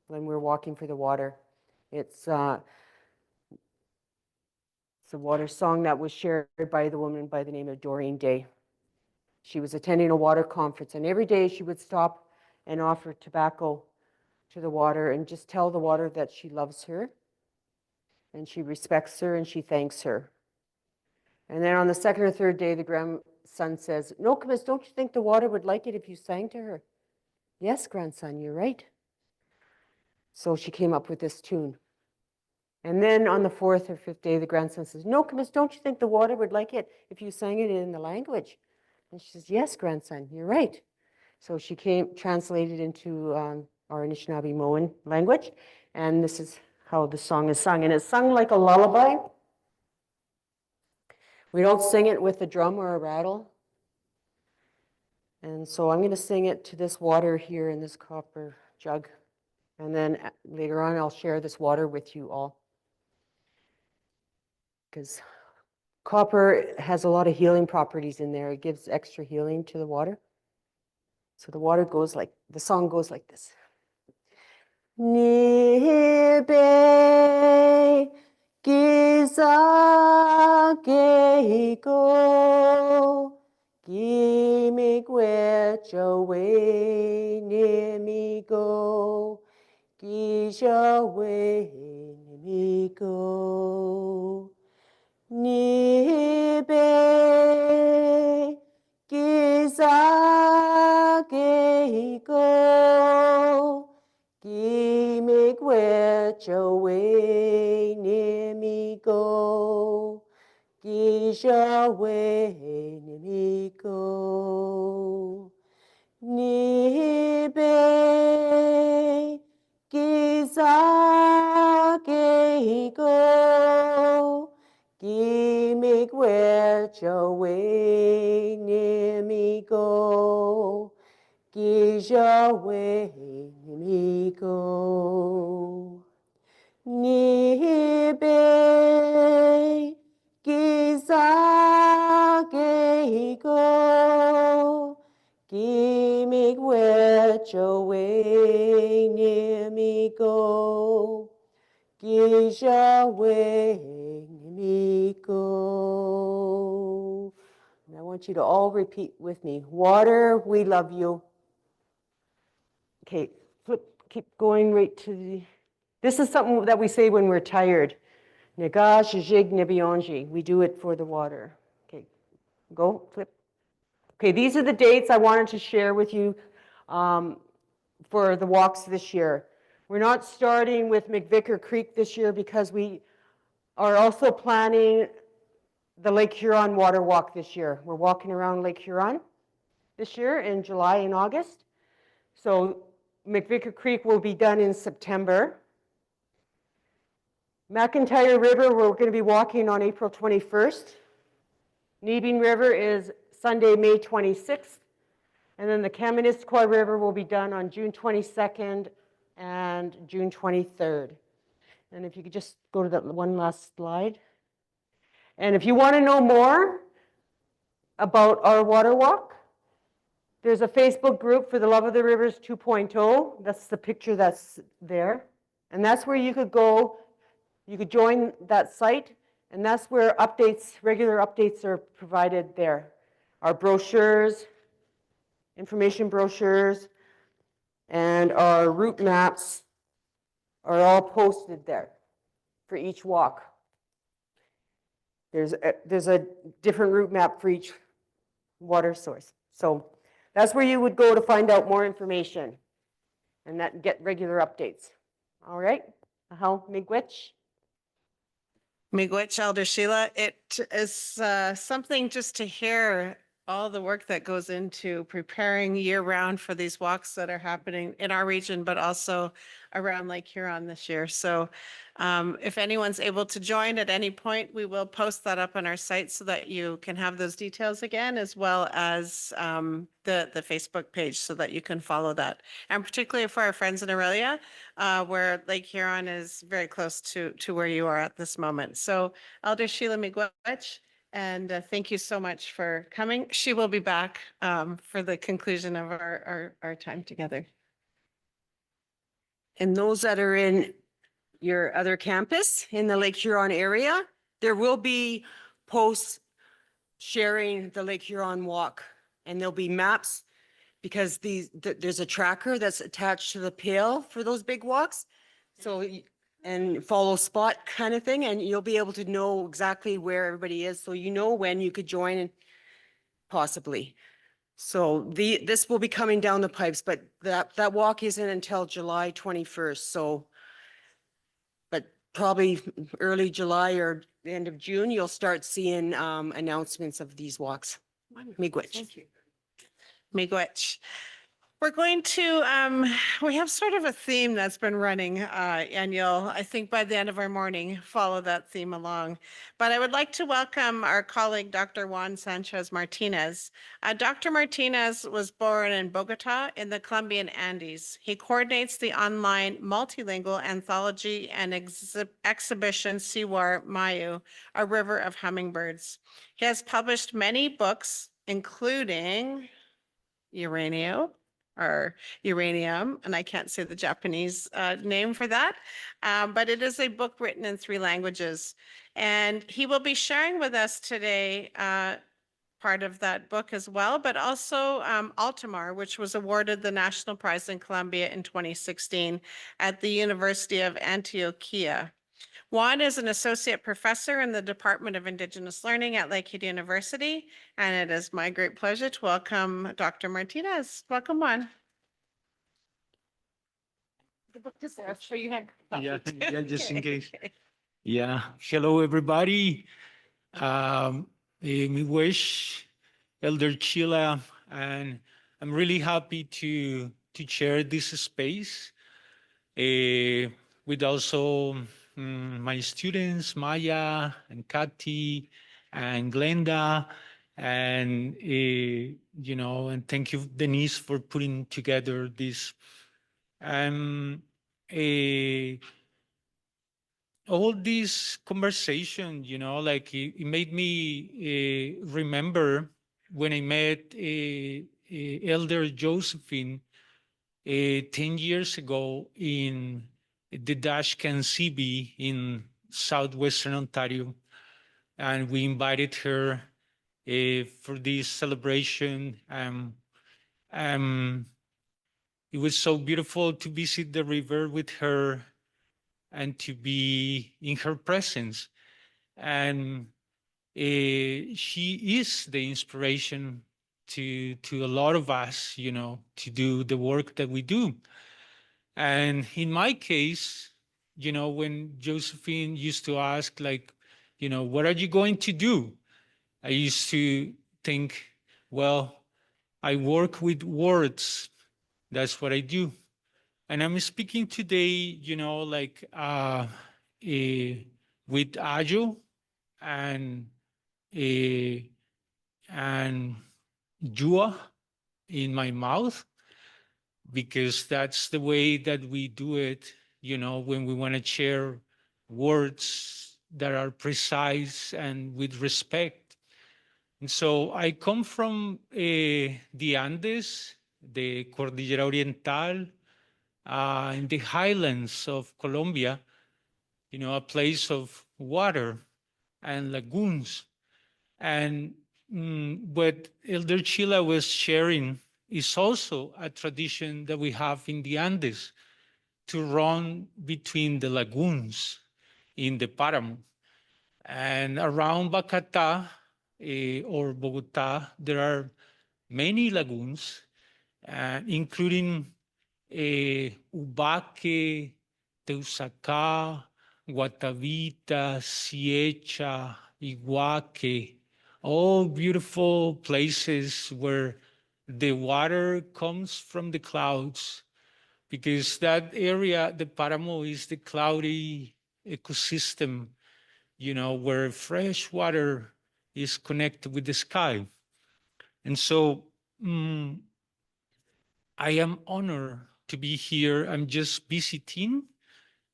when we're walking for the water. It's a water song that was shared by the woman by the name of Doreen Day. She was attending a water conference, and every day she would stop and offer tobacco to the water and just tell the water that she loves her and she respects her and she thanks her. And then on the second or third day, the grandson says, "Nokomis, don't you think the water would like it if you sang to her?" "Yes, grandson, you're right." So she came up with this tune. And then on the fourth or fifth day, the grandson says, "Nokomis, don't you think the water would like it if you sang it in the language?" And she says, "Yes, grandson, you're right." So she translated into our Anishinaabe-Moan language, and this is how the song is sung. And it's sung like a lullaby. We don't sing it with a drum or a rattle. And so I'm going to sing it to this water here in this copper jug. And then later on, I'll share this water with you all. Because copper has a lot of healing properties in there. It gives extra healing to the water. So the song goes like this. Nibe giza geiko gimigwe chowe nimigo gijawe nimigo Nibe giza geiko Gimigwe chowe nimigo Gijawe nimigo Nibe giza geiko Gimigwe chowe nimigo Gijawe nimigo Nibe giza geiko Gimigwe chowe nimigo Gijawe nimigo. And I want you to all repeat with me. Water, we love you. Okay, keep going right to the, this is something that we say when we're tired. Negash jig nebionji. We do it for the water. Okay, go, flip. Okay, these are the dates I wanted to share with you for the walks this year. We're not starting with McVicker Creek this year because we are also planning the Lake Huron Water Walk this year. We're walking around Lake Huron this year in July and August. So McVicker Creek will be done in September. McIntyre River, we're going to be walking on April 21st. Neebing River is Sunday, May 26th. And then the Kaministquoi River will be done on June 22nd and June 23rd. And if you could just go to that one last slide. And if you want to know more about our water walk, there's a Facebook group for the Love of the Rivers 2.0. That's the picture that's there. And that's where you could go. You could join that site. And that's where updates, regular updates are provided there. Our brochures, information brochures, and our route maps are all posted there for each walk. There's a different route map for each water source. So that's where you would go to find out more information and get regular updates. All right, miigwech. Miigwech, Elder Sheila. It is something just to hear all the work that goes into preparing year-round for these walks that are happening in our region, but also around Lake Huron this year. So if anyone's able to join at any point, we will post that up on our site so that you can have those details again, as well as the Facebook page so that you can follow that. And particularly for our friends in Aurelia, where Lake Huron is very close to where you are at this moment. So Elder Sheila Miigwech, And thank you so much for coming. She will be back for the conclusion of our time together. And those that are in your other campus in the Lake Huron area, there will be posts sharing the Lake Huron walk, and there'll be maps because there's a tracker that's attached to the pail for those big walks. So, and follow spot kind of thing, and you'll be able to know exactly where everybody is. So you know when you could join and possibly. So this will be coming down the pipes, but that walk isn't until July 21st. So, but probably early July or the end of June, you'll start seeing announcements of these walks. Miigwech. Thank you. Miigwech. We're going to, we have sort of a theme that's been running, and you'll, I think by the end of our morning, follow that theme along. But I would like to welcome our colleague, Dr. Juan Sanchez Martinez. Dr. Martinez was born in Bogota in the Colombian Andes. He coordinates the online multilingual anthology and exhibition Siwar Mayu, A River of Hummingbirds. He has published many books, including Uranio, or uranium, and I can't say the Japanese name for that, but it is a book written in 3 languages. And he will be sharing with us today part of that book as well, but also Altamar, which was awarded the National Prize in Colombia in 2016 at the University of Antioquia. Juan is an associate professor in the Department of Indigenous Learning at Lakehead University, and it is my great pleasure to welcome Dr. Martinez. Welcome, Juan. The book is there. I'll show you. Yeah, just in case. Yeah, hello everybody. We wish Elder Chila, and I'm really happy to share this space with also my students, Maya and Kathy and Glenda, and and thank you, Denise, for putting together this. Eh, all this conversation, like it made me remember when I met Elder Josephine 10 years ago in the Dashcan CB in southwestern Ontario. And we invited her for this celebration. It was so beautiful to visit the river with her and to be in her presence. And she is the inspiration to a lot of us, to do the work that we do. And in my case, when Josephine used to ask, like, what are you going to do? I used to think, well, I work with words. That's what I do. And I'm speaking today, with Ajo and and Jua in my mouth, because that's the way that we do it, when we want to share words that are precise and with respect. And so I come from the Andes, the Cordillera Oriental, in the highlands of Colombia, a place of water and lagoons. And what Elder Chila was sharing is also a tradition that we have in the Andes to run between the lagoons in the Paramo. And around Bacata or Bogota, there are many lagoons, including Ubaque, Teusacá, Guatavita, Siecha, Iguaque, all beautiful places where the water comes from the clouds, because that area, the Paramo, is the cloudy ecosystem, where fresh water is connected with the sky. And so I am honored to be here. I'm just visiting,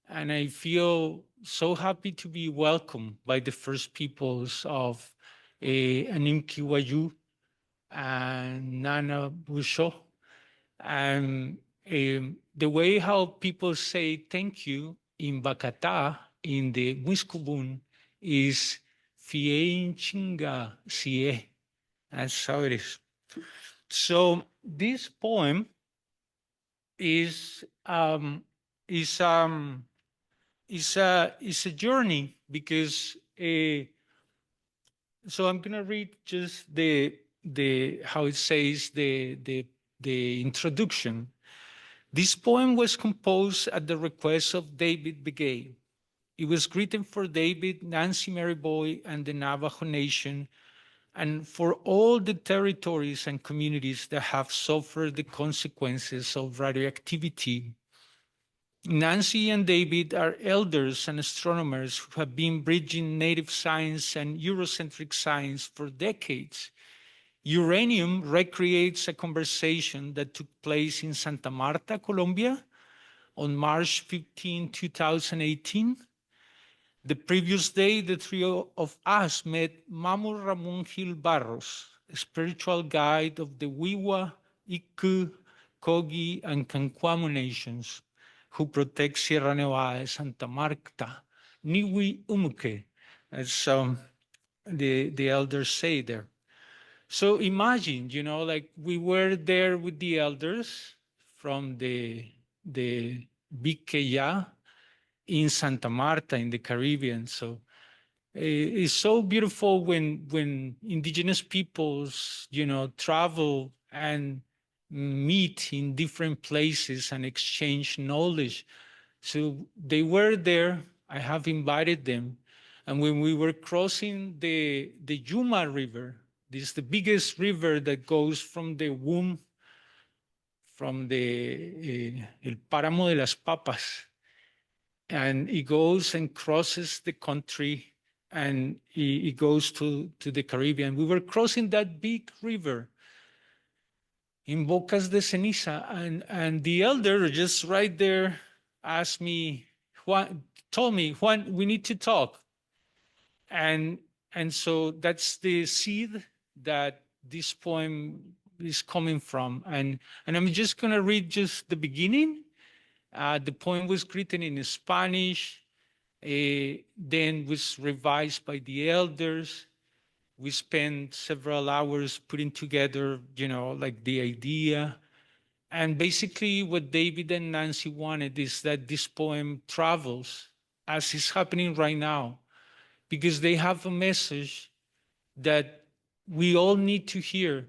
and I feel so happy to be welcomed by the First Peoples of Anim Kiwayu, and Nana Busho. And the way how people say thank you in Bacata, in the Muskubun, is Fien Chinga Sie. That's how it is. So this poem is is um is a journey because so I'm gonna read just the how it says the introduction. This poem was composed at the request of David Begay. It was written for David, Nancy Mary Boy, and the Navajo Nation, and for all the territories and communities that have suffered the consequences of radioactivity. Nancy and David are elders and astronomers who have been bridging native science and Eurocentric science for decades. Uranium recreates a conversation that took place in Santa Marta, Colombia, on March 15, 2018. The previous day, the trio of us met Mamu Ramon Gil Barros, a spiritual guide of the Wiwa, Iku, Kogi, and Kankwamo nations, who protect Sierra Nevada, Santa Marta, Niwi Umuke, as the elders say there. So imagine, like we were there with the elders from the Bikeya in Santa Marta in the Caribbean. So it's so beautiful when indigenous peoples, travel and meet in different places and exchange knowledge. So they were there. I have invited them. And when we were crossing the Yuma River, this is the biggest river that goes from the womb, from the El Páramo de las Papas, and it goes and crosses the country, and it goes to the Caribbean. We were crossing that big river in Bocas de Ceniza, and the elder just right there asked me, Juan, told me, Juan, we need to talk. And so that's the seed that this poem is coming from. And I'm just going to read just the beginning. The poem was written in Spanish, then was revised by the elders. We spent several hours putting together, like the idea. And basically what David and Nancy wanted is that this poem travels as is happening right now, because they have a message that we all need to hear,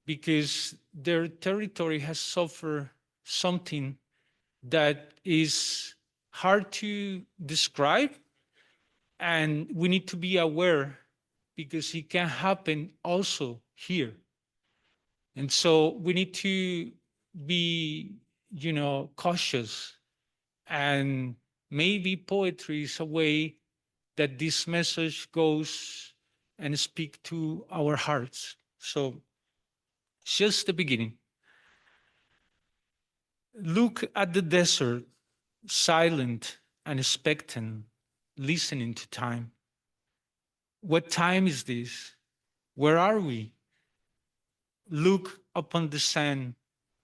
because their territory has suffered something that is hard to describe, and we need to be aware because it can happen also here. And so we need to be, cautious, and maybe poetry is a way that this message goes and speak to our hearts. So it's just the beginning. Look at the desert, silent and expectant, listening to time. What time is this? Where are we? Look upon the sand,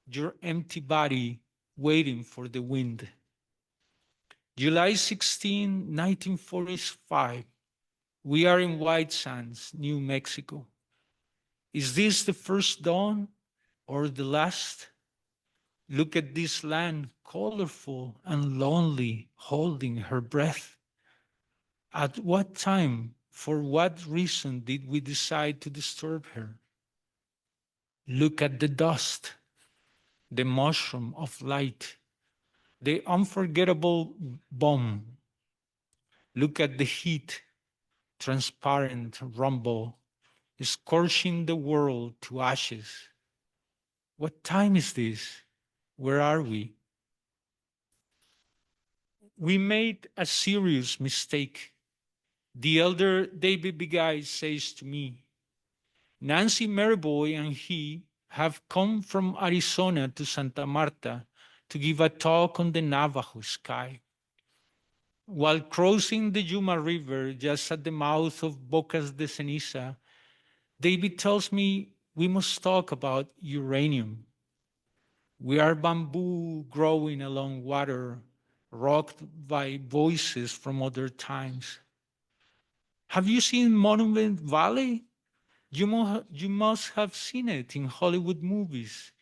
your empty body waiting for the wind. July 16, 1945. We are in White Sands, New Mexico. Is this the first dawn or the last? Look at this land, colorful and lonely, holding her breath. At what time, for what reason did we decide to disturb her? Look at the dust, the mushroom of light, the unforgettable bomb. Look at the heat, transparent rumble, scorching the world to ashes. What time is this? Where are we? We made a serious mistake. The elder David Begay says to me, Nancy Maryboy and he have come from Arizona to Santa Marta to give a talk on the Navajo sky. While crossing the Yuma River just at the mouth of Bocas de Ceniza, David tells me we must talk about uranium. We are bamboo growing along water, rocked by voices from other times. Have you seen Monument Valley? You must have seen it in Hollywood movies.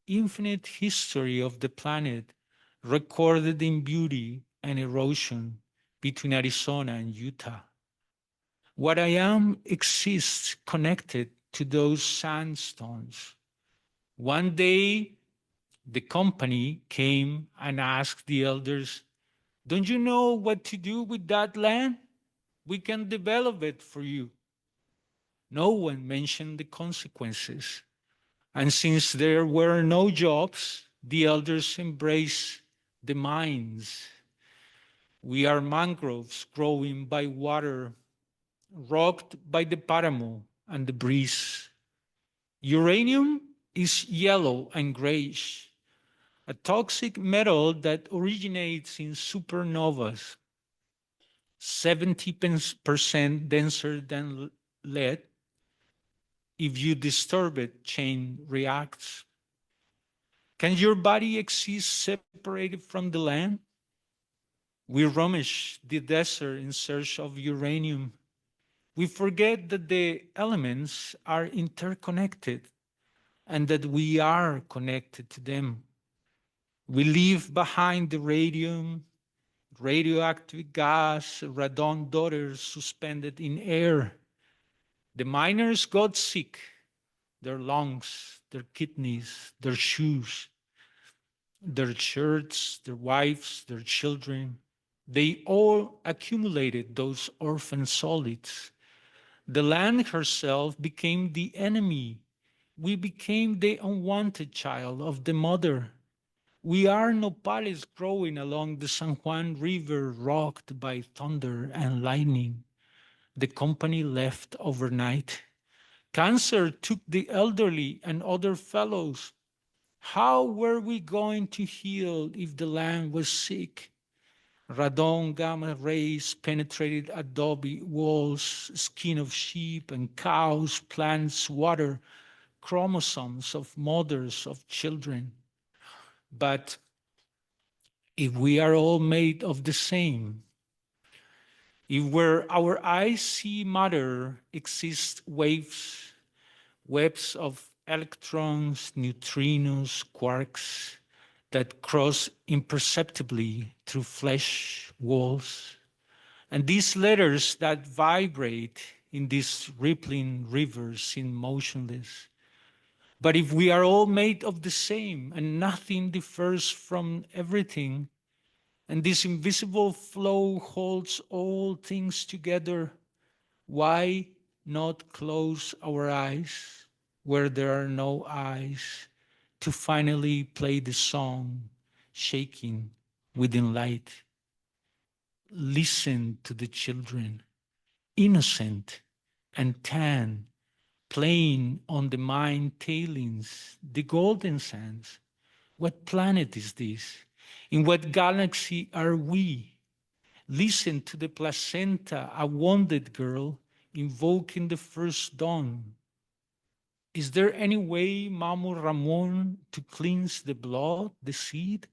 Infinite history of the planet, recorded in beauty and erosion between Arizona and Utah. What I am exists connected to those sandstones. One day, the company came and asked the elders, "Don't you know what to do with that land? We can develop it for you." No one mentioned the consequences. And since there were no jobs, the elders embraced the mines. We are mangroves growing by water, rocked by the paramo and the breeze. Uranium is yellow and grayish, a toxic metal that originates in supernovas, 70% denser than lead. If you disturb it, chain reacts. Can your body exist separated from the land? We rummage the desert in search of uranium. We forget that the elements are interconnected and that we are connected to them. We leave behind the radium, radioactive gas, radon daughters suspended in air. The miners got sick, their lungs, their kidneys, their shoes, their shirts, their wives, their children. They all accumulated those orphan solids. The land herself became the enemy. We became the unwanted child of the mother. We are nopales growing along the San Juan River, rocked by thunder and lightning. The company left overnight. Cancer took the elderly and other fellows. How were we going to heal if the land was sick? Radon gamma rays penetrated adobe walls, skin of sheep and cows, plants, water, chromosomes of mothers, of children. But if we are all made of the same, if where our eyes see matter exist waves, webs of electrons, neutrinos, quarks that cross imperceptibly through flesh walls, and these letters that vibrate in these rippling rivers seem motionless. But if we are all made of the same and nothing differs from everything, and this invisible flow holds all things together, why not close our eyes where there are no eyes to finally play the song shaking within light? Listen to the children, innocent and tan, playing on the mine tailings, the golden sands. What planet is this? In what galaxy are we? Listen to the placenta, a wounded girl invoking the first dawn. Is there any way, Mamo Ramon, to cleanse the blood, the seed?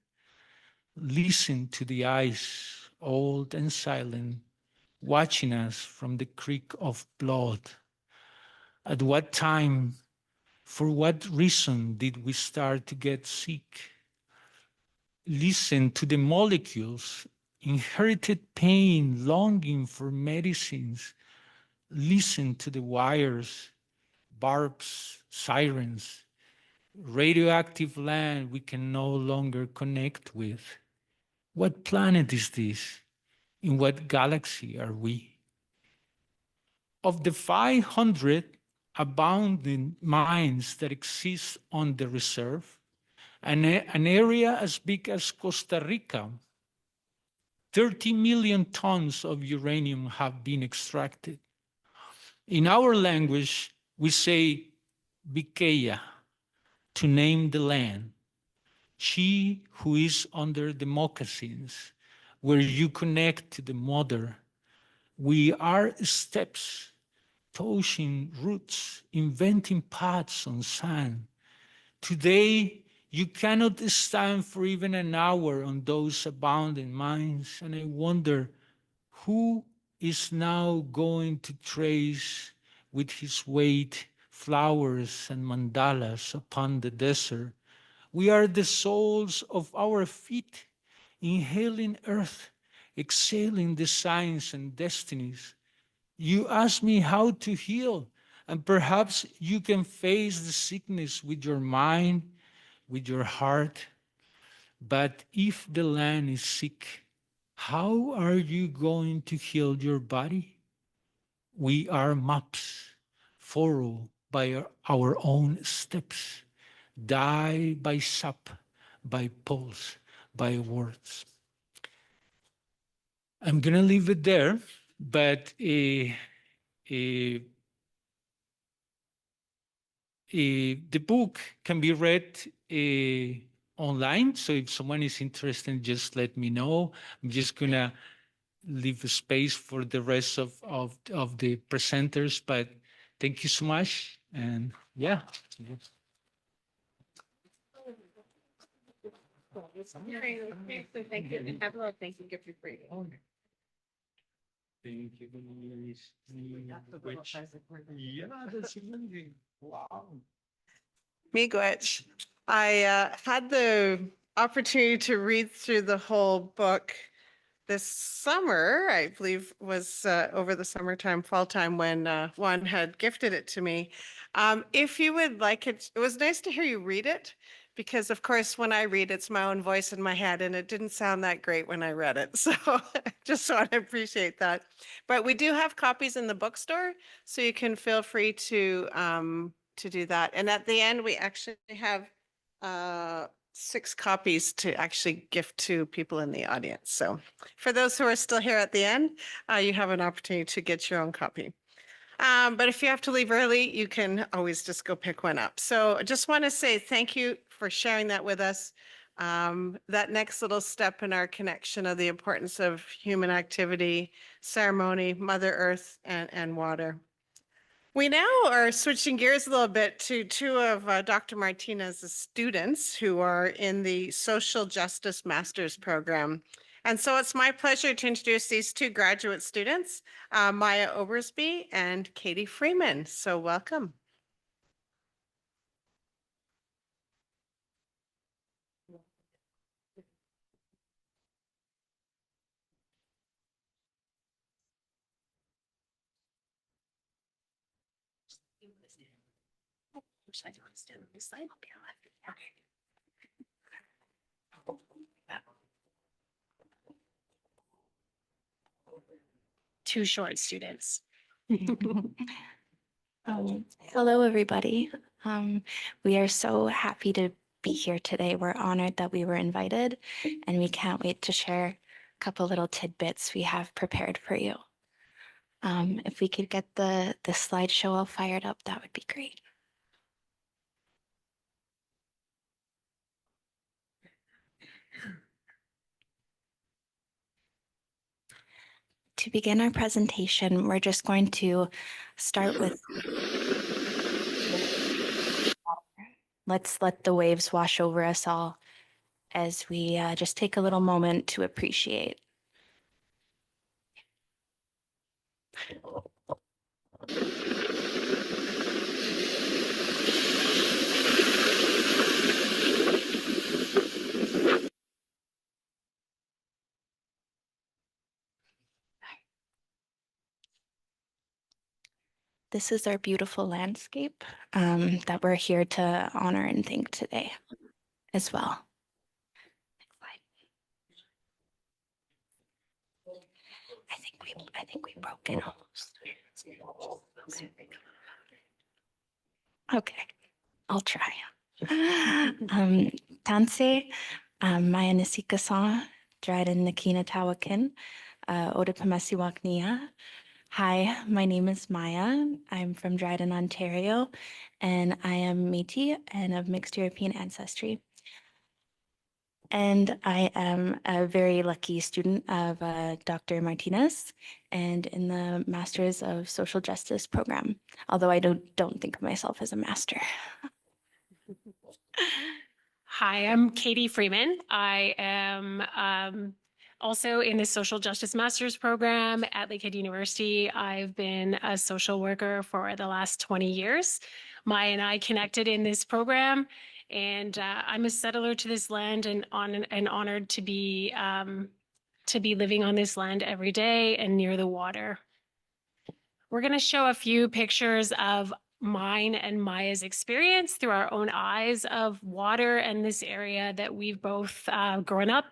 Listen to the eyes, old and silent, watching us from the creek of blood. At what time, for what reason did we start to get sick? Listen to the molecules, inherited pain, longing for medicines. Listen to the wires, barbs, sirens, radioactive land we can no longer connect with. What planet is this? In what galaxy are we? Of the 500 abounding mines that exist on the reserve, an area as big as Costa Rica, 30 million tons of uranium have been extracted. In our language, we say Bikeya, to name the land. She who is under the moccasins, where you connect to the mother. We are steps, touching roots, inventing paths on sand. Today, you cannot stand for even an hour on those abounding minds, and I wonder who is now going to trace with his weight flowers and mandalas upon the desert. We are the soles of our feet, inhaling earth, exhaling the signs and destinies. You ask me how to heal, and perhaps you can face the sickness with your mind, with your heart. But if the land is sick, how are you going to heal your body? We are maps, furrowed by our own steps, die by sap, by pulse, by words. I'm going to leave it there, but the book can be read online. So if someone is interested, just let me know. I'm just going to leave a space for the rest of the presenters, but thank you so much. And yeah. Thank you. Have a little thank you gift for free. Thank you. Yeah, that's amazing. Wow. Miigwech. I had the opportunity to read through the whole book this summer, I believe was over the summertime, fall time when Juan had gifted it to me. If you would like it, it was nice to hear you read it because, of course, when I read, it's my own voice in my head, and it didn't sound that great when I read it. So just want to appreciate that. But we do have copies in the bookstore, so you can feel free to do that. And at the end, we actually have 6 copies to actually gift to people in the audience. So for those who are still here at the end, you have an opportunity to get your own copy. But if you have to leave early, you can always just go pick one up. So I just want to say thank you for sharing that with us. That next little step in our connection of the importance of human activity, ceremony, Mother Earth, and water. We now are switching gears a little bit to 2 of Dr. Martinez's students who are in the Social Justice Master's Program. And so it's my pleasure to introduce these 2 graduate students, Maya Obersby and Katie Freeman. So welcome. Two short students. Hello, everybody. We are so happy to be here today. We're honored that we were invited, and we can't wait to share a couple little tidbits we have prepared for you. If we could get the slideshow all fired up, that would be great. To begin our presentation, we're just going to start with let's let the waves wash over us all as we just take a little moment to appreciate. This is our beautiful landscape that we're here to honor and thank today as well. Next slide. I think we broke it almost. Okay, I'll try. Tanse, Maya Nisika-san, Dryden Nakina Tawakin, Oda Pamasiwaknia. Hi, my name is Maya. I'm from Dryden, Ontario, and I am Métis and of mixed European ancestry. And I am a very lucky student of Dr. Martinez and in the Masters of Social Justice program, although I don't think of myself as a master. Hi, I'm Katie Freeman. I am also in the Social Justice Master's program at Lakehead University. I've been a social worker for the last 20 years. Maya and I connected in this program, and I'm a settler to this land and honored to be living on this land every day and near the water. We're going to show a few pictures of mine and Maya's experience through our own eyes of water and this area that we've both grown up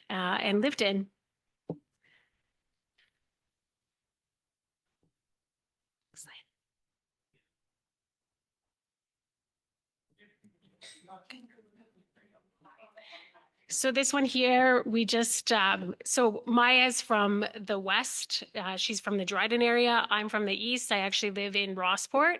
and lived in. So this one here, we just, so Maya's from the west. She's from the Dryden area. I'm from the east. I actually live in Rossport.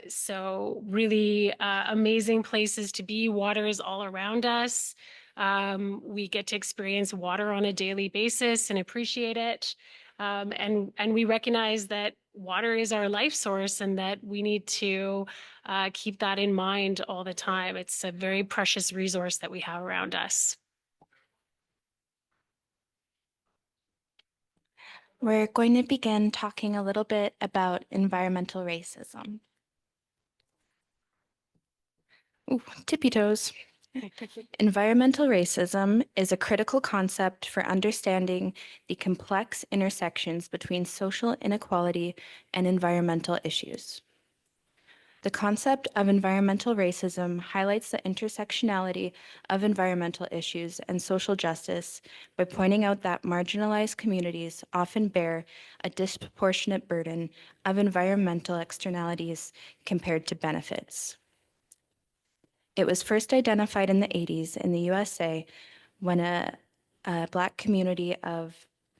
So really amazing places to be. Water is all around us. We get to experience water on a daily basis and appreciate it. And we recognize that water is our life source and that we need to keep that in mind all the time. It's a very precious resource that we have around us. We're going to begin talking a little bit about environmental racism. Ooh, tippy toes. Environmental racism is a critical concept for understanding the complex intersections between social inequality and environmental issues. The concept of environmental racism highlights the intersectionality of environmental issues and social justice by pointing out that marginalized communities often bear a disproportionate burden of environmental externalities compared to benefits. It was first identified in the 80s in the USA when a Black community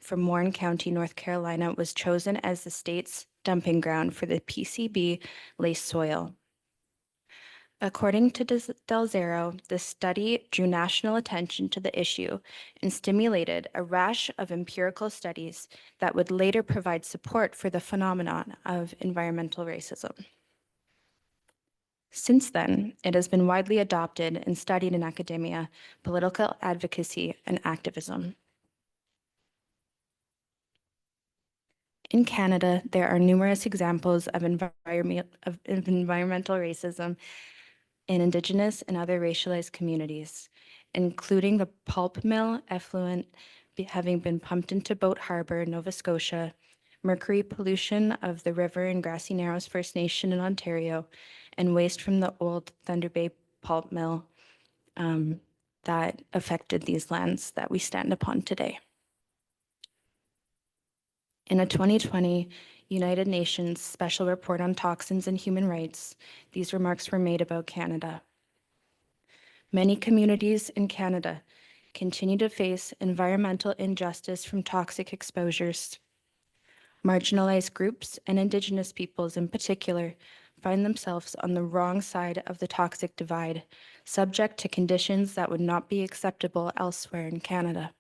from Warren County, North Carolina, was chosen as the state's dumping ground for the PCB laced soil. According to Del Zero, the study drew national attention to the issue and stimulated a rash of empirical studies that would later provide support for the phenomenon of environmental racism. Since then, it has been widely adopted and studied in academia, political advocacy, and activism. In Canada, there are numerous examples of environmental racism in Indigenous and other racialized communities, including the pulp mill effluent having been pumped into Boat Harbor, Nova Scotia, mercury pollution of the river in Grassy Narrows First Nation in Ontario, and waste from the old Thunder Bay pulp mill that affected these lands that we stand upon today. In a 2020 United Nations Special Report on Toxins and Human Rights, these remarks were made about Canada. Many communities in Canada continue to face environmental injustice from toxic exposures. Marginalized groups and Indigenous peoples in particular find themselves on the wrong side of the toxic divide, subject to conditions that would not be acceptable elsewhere in Canada.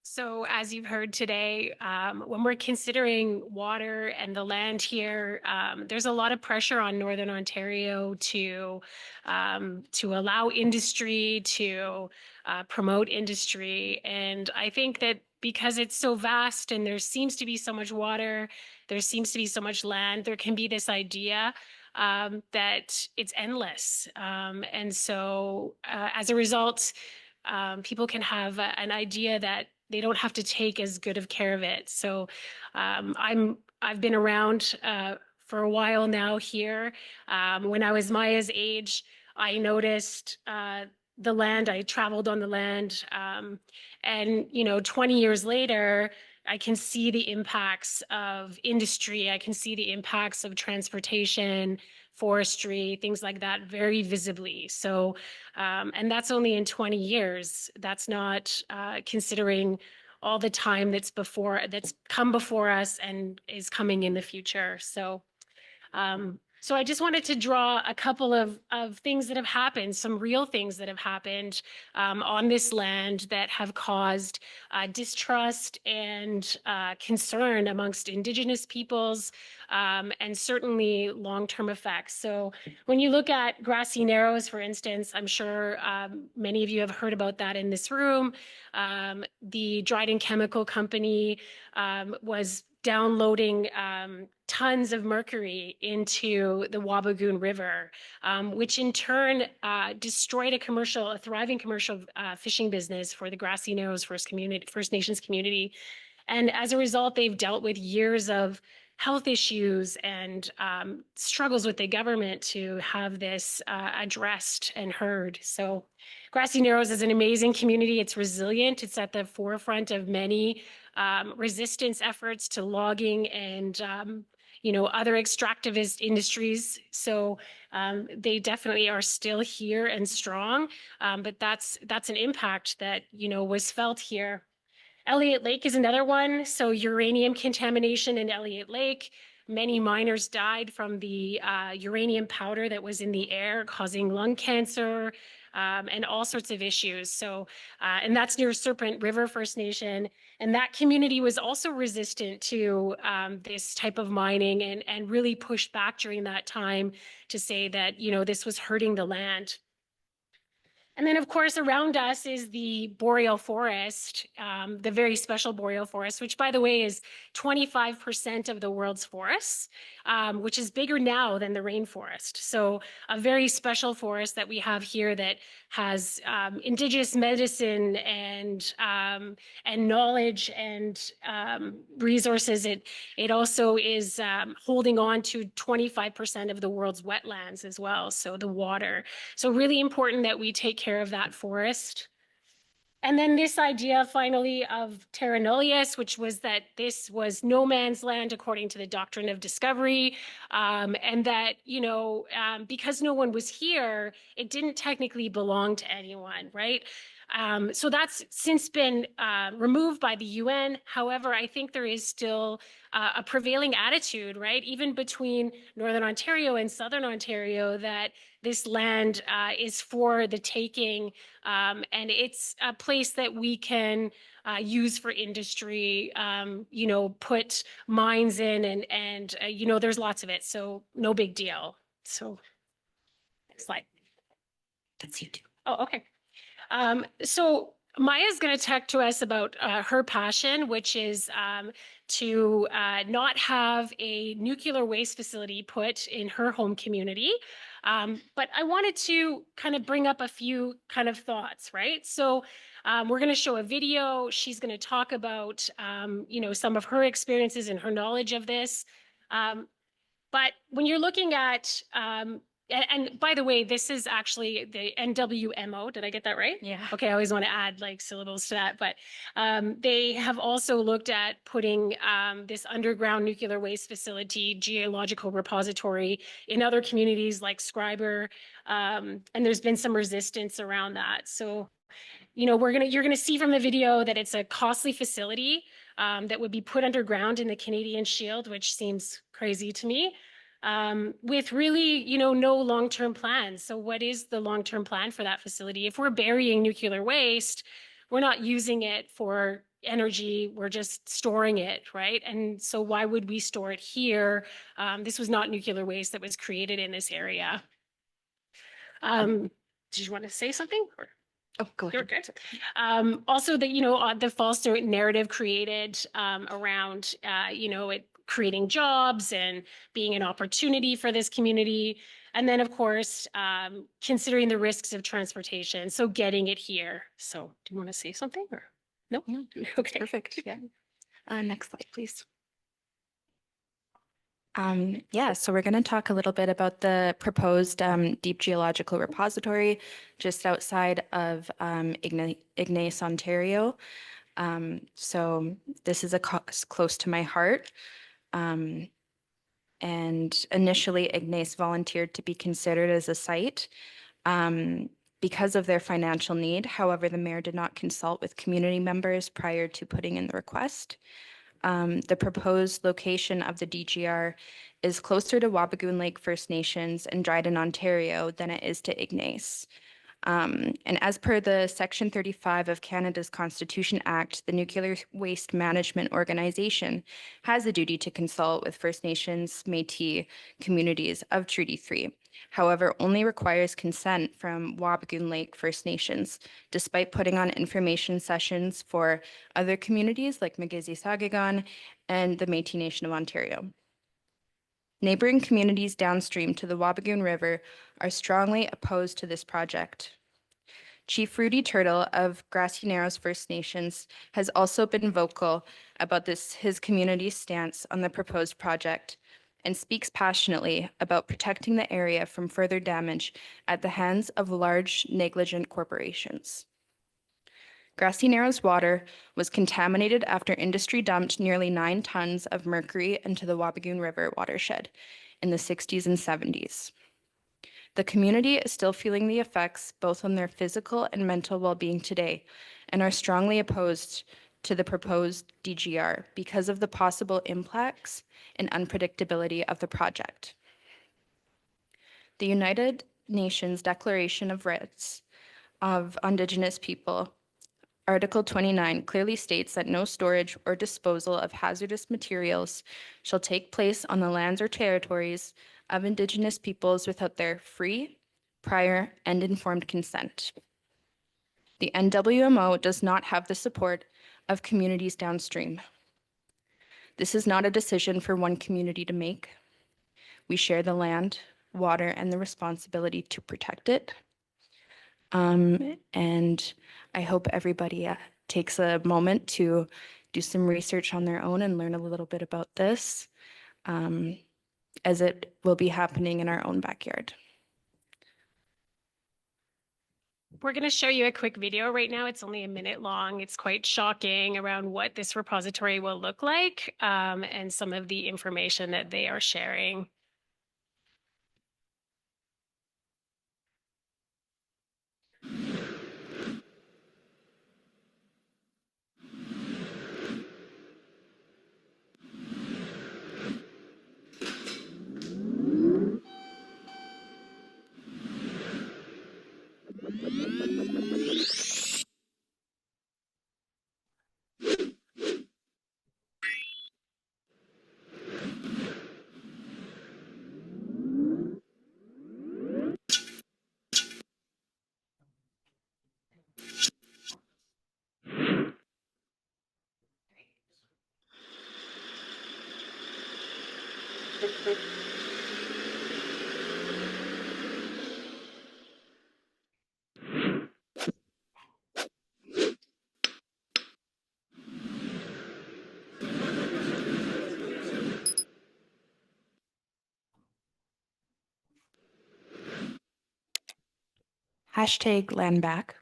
So as you've heard today, when we're considering water and the land here, there's a lot of pressure on Northern Ontario to allow industry, to promote industry. And I think that because it's so vast and there seems to be so much water, there seems to be so much land, there can be this idea that it's endless. And so as a result, people can have an idea that they don't have to take as good of care of it. So I've been around for a while now here. When I was Maya's age, I noticed the land. I traveled on the land, and 20 years later, I can see the impacts of industry. I can see the impacts of transportation, forestry, things like that very visibly. So, and that's only in 20 years. That's not considering all the time that's come before us and is coming in the future. So So I just wanted to draw a couple of things that have happened, some real things that have happened on this land that have caused distrust and concern amongst Indigenous peoples, and certainly long-term effects. So when you look at Grassy Narrows, for instance, I'm sure many of you have heard about that in this room. The Dryden Chemical Company was downloading tons of mercury into the Wabigoon River, which in turn destroyed a thriving commercial fishing business for the Grassy Narrows First Nations community. And as a result, they've dealt with years of health issues and struggles with the government to have this addressed and heard. So Grassy Narrows is an amazing community. It's resilient. It's at the forefront of many resistance efforts to logging and other extractivist industries. So they definitely are still here and strong. But that's an impact that was felt here. Elliott Lake is another one. So uranium contamination in Elliott Lake. Many miners died from the uranium powder that was in the air, causing lung cancer and all sorts of issues. So, and that's near Serpent River First Nation. And that community was also resistant to this type of mining and really pushed back during that time to say that, this was hurting the land. And then, of course, around us is the boreal forest, the very special boreal forest, which, by the way, is 25% of the world's forests, which is bigger now than the rainforest. So a very special forest that we have here that has Indigenous medicine and knowledge and resources. It also is holding on to 25% of the world's wetlands as well, so the water. So really important that we take care of that forest. And then this idea finally of terra nullius, which was that this was no man's land according to the doctrine of discovery, and that, because no one was here, it didn't technically belong to anyone, right? So that's since been removed by the UN. However, I think there is still a prevailing attitude, right, even between Northern Ontario and Southern Ontario, that this land is for the taking, and it's a place that we can use for industry, put mines in, and there's lots of it, so no big deal. So next slide. That's you too. Oh, okay. So Maya's going to talk to us about her passion, which is to not have a nuclear waste facility put in her home community. But I wanted to kind of bring up a few kind of thoughts, right? So we're going to show a video. She's going to talk about, some of her experiences and her knowledge of this. But when you're looking at, and by the way, this is actually the NWMO. Did I get that right? Yeah. Okay, I always want to add like syllables to that, but they have also looked at putting this underground nuclear waste facility, geological repository in other communities like Scriber, and there's been some resistance around that. So, you're gonna see from the video that it's a costly facility that would be put underground in the Canadian Shield, which seems crazy to me, with really, no long-term plans. So what is the long-term plan for that facility? If we're burying nuclear waste, we're not using it for energy, we're just storing it, right? And so why would we store it here? This was not nuclear waste that was created in this area. Did you want to say something? Or? Oh, go You're ahead. good. Also, the false narrative created around, it creating jobs and being an opportunity for this community. And then, of course, considering the risks of transportation. So getting it here. So do you want to say something or no? No, Okay. perfect. Yeah. Next slide, please. Yeah, so we're going to talk a little bit about the proposed deep geological repository just outside of Ignace, Ontario. So this is close to my heart. And initially, Ignace volunteered to be considered as a site because of their financial need. However, the mayor did not consult with community members prior to putting in the request. The proposed location of the DGR is closer to Wabigoon Lake First Nations and Dryden, Ontario than it is to Ignace. And as per the Section 35 of Canada's Constitution Act, the Nuclear Waste Management Organization has a duty to consult with First Nations, Métis communities of Treaty 3. However, only requires consent from Wabigoon Lake First Nations, despite putting on information sessions for other communities like Migizi-Sagagaw and the Métis Nation of Ontario. Neighboring communities downstream to the Wabigoon River are strongly opposed to this project. Chief Rudy Turtle of Grassy Narrows First Nations has also been vocal about his community's stance on the proposed project and speaks passionately about protecting the area from further damage at the hands of large negligent corporations. Grassy Narrows water was contaminated after industry dumped nearly 9 tons of mercury into the Wabigoon River watershed in the 60s and 70s. The community is still feeling the effects both on their physical and mental well-being today and are strongly opposed to the proposed DGR because of the possible impacts and unpredictability of the project. The United Nations Declaration of Rights of Indigenous People, Article 29, clearly states that no storage or disposal of hazardous materials shall take place on the lands or territories of Indigenous peoples without their free, prior, and informed consent. The NWMO does not have the support of communities downstream. This is not a decision for one community to make. We share the land, water, and the responsibility to protect it. And I hope everybody takes a moment to do some research on their own and learn a little bit about this, as it will be happening in our own backyard. We're going to show you a quick video right now. It's only a minute long. It's quite shocking around what this repository will look like, and some of the information that they are sharing. Hashtag land back.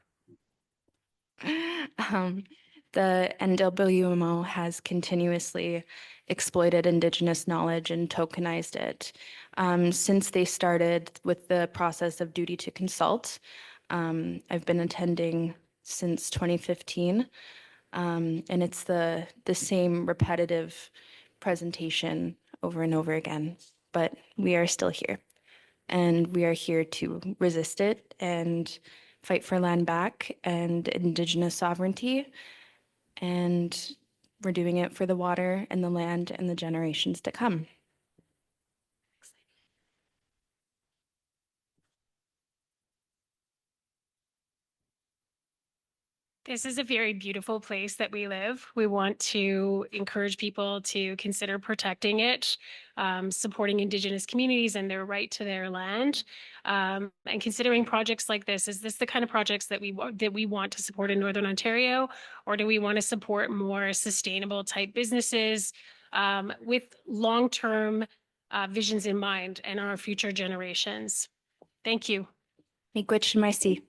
The NWMO has continuously exploited Indigenous knowledge and tokenized it. Since they started with the process of duty to consult, I've been attending since 2015, and it's the same repetitive presentation over and over again, but we are still here. And we are here to resist it and fight for land back and Indigenous sovereignty. And we're doing it for the water and the land and the generations to come. This is a very beautiful place that we live. We want to encourage people to consider protecting it, supporting Indigenous communities and their right to their land, and considering projects like this. Is this the kind of projects that we want to support in Northern Ontario, or do we want to support more sustainable type businesses with long-term visions in mind and our future generations? Thank you. Miigwech Maisi.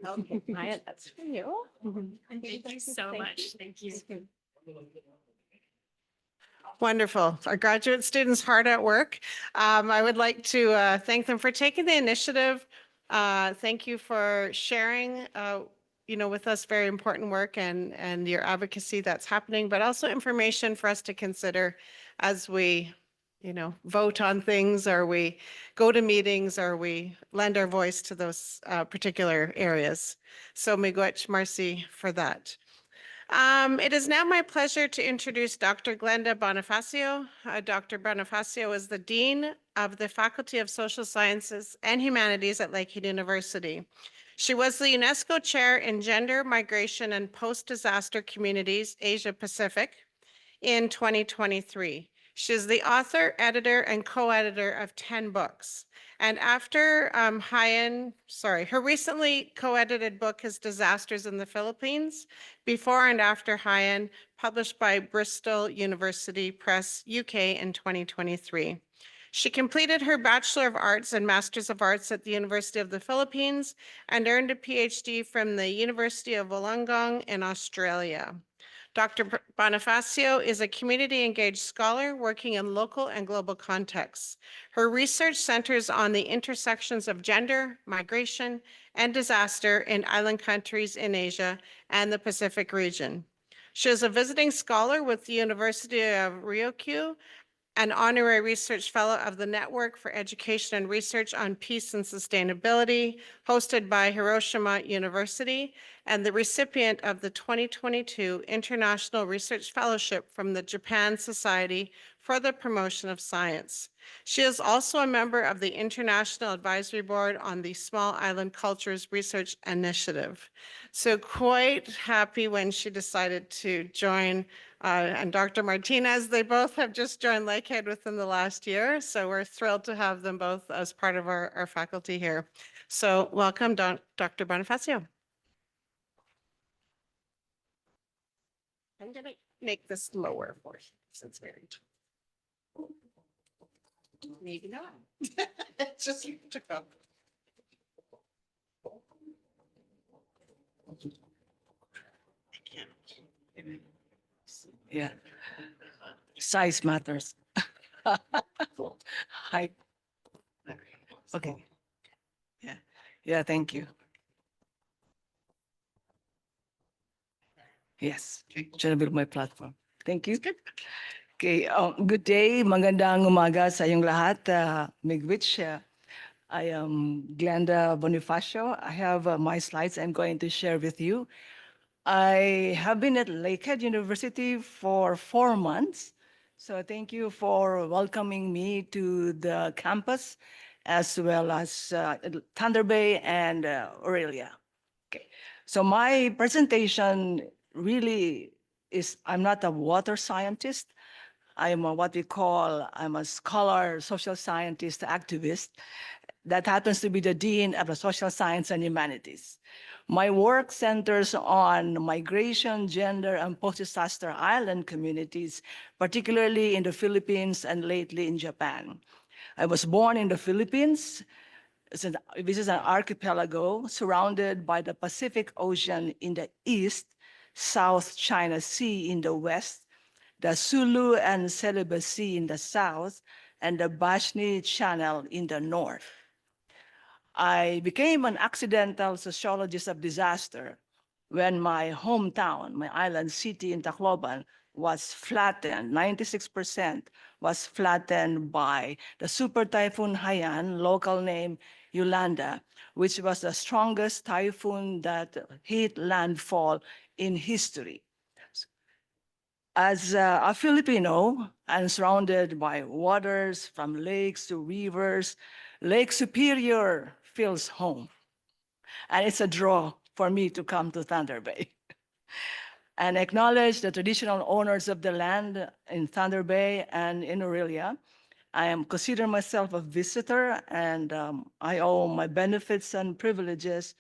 Okay, Maya, that's for you. Thank you so much. Thank you. Wonderful. Our graduate students hard at work. I would like to thank them for taking the initiative. Thank you for sharing, with us very important work and your advocacy that's happening, but also information for us to consider as we, vote on things, or we go to meetings, or we lend our voice to those particular areas. So miigwech Marcy for that. It is now my pleasure to introduce Dr. Glenda Bonifacio. Dr. Bonifacio is the Dean of the Faculty of Social Sciences and Humanities at Lakehead University. She was the UNESCO Chair in Gender, Migration, and Post-Disaster Communities, Asia Pacific in 2023. She is the author, editor, and co-editor of 10 books. And after her recently co-edited book is Disasters in the Philippines, Before and After Haiyan, published by Bristol University Press, UK in 2023. She completed her Bachelor of Arts and Masters of Arts at the University of the Philippines and earned a PhD from the University of Wollongong in Australia. Dr. Bonifacio is a community-engaged scholar working in local and global contexts. Her research centers on the intersections of gender, migration, and disaster in island countries in Asia and the Pacific region. She is a visiting scholar with the University of Ryukyu, an honorary research fellow of the Network for Education and Research on Peace and Sustainability, hosted by Hiroshima University, and the recipient of the 2022 International Research Fellowship from the Japan Society for the Promotion of Science. She is also a member of the International Advisory Board on the Small Island Cultures Research Initiative. So quite happy when she decided to join, and Dr. Martinez, they both have just joined Lakehead within the last year. So we're thrilled to have them both as part of our faculty here. So welcome, Dr. Bonifacio. I'm going to make this lower for you since it's very tall. Maybe not. Just to go. I can't. Yeah. Size matters. Height. Okay. Yeah. Yeah, thank you. Yes, should build my platform. Thank you. Okay, good day. Magandang umaga sa iyong lahat. Miigwech. I am Glenda Bonifacio. I have my slides I'm going to share with you. I have been at Lakehead University for 4 months. So thank you for welcoming me to the campus, as well as Thunder Bay and Aurelia. Okay, so my presentation really is, I'm not a water scientist. I'm I'm a scholar, social scientist, activist that happens to be the Dean of the Social Science and Humanities. My work centers on migration, gender, and post-disaster island communities, particularly in the Philippines and lately in Japan. I was born in the Philippines. This is an archipelago surrounded by the Pacific Ocean in the east, South China Sea in the west, the Sulu and Celebes Sea in the south, and the Bashni Channel in the north. I became an accidental sociologist of disaster when my hometown, my island city in Tacloban, was flattened. 96% was flattened by the super typhoon Haiyan, local name Yolanda, which was the strongest typhoon that hit landfall in history. As a Filipino and surrounded by waters from lakes to rivers, Lake Superior feels home. And it's a draw for me to come to Thunder Bay and acknowledge the traditional owners of the land in Thunder Bay and in Aurelia. I am consider myself a visitor, and I owe my benefits and privileges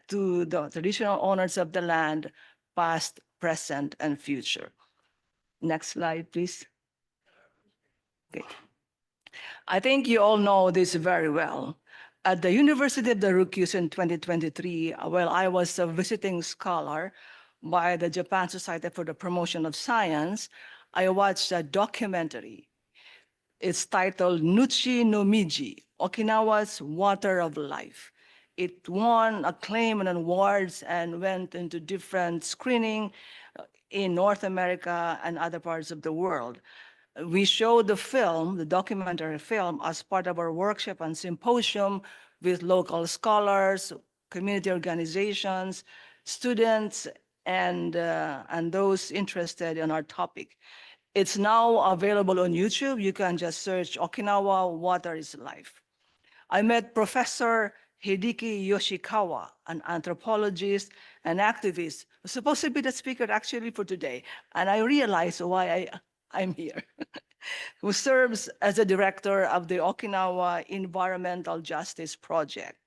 to the traditional owners of the land, past, present, and future. Next slide, please. Okay. I think you all know this very well. At the University of the Ryukyus in 2023, while I was a visiting scholar by the Japan Society for the Promotion of Science, I watched a documentary. It's titled Nuchi no Miji, Okinawa's Water of Life. It won acclaim and awards and went into different screening in North America and other parts of the world. We showed the film, the documentary film, as part of our workshop and symposium with local scholars, community organizations, students, and those interested in our topic. It's now available on YouTube. You can just search Okinawa Water is Life. I met Professor Hideki Yoshikawa, an anthropologist and activist, who's supposed to be the speaker actually for today. And I realized why I'm here, who serves as the director of the Okinawa Environmental Justice Project.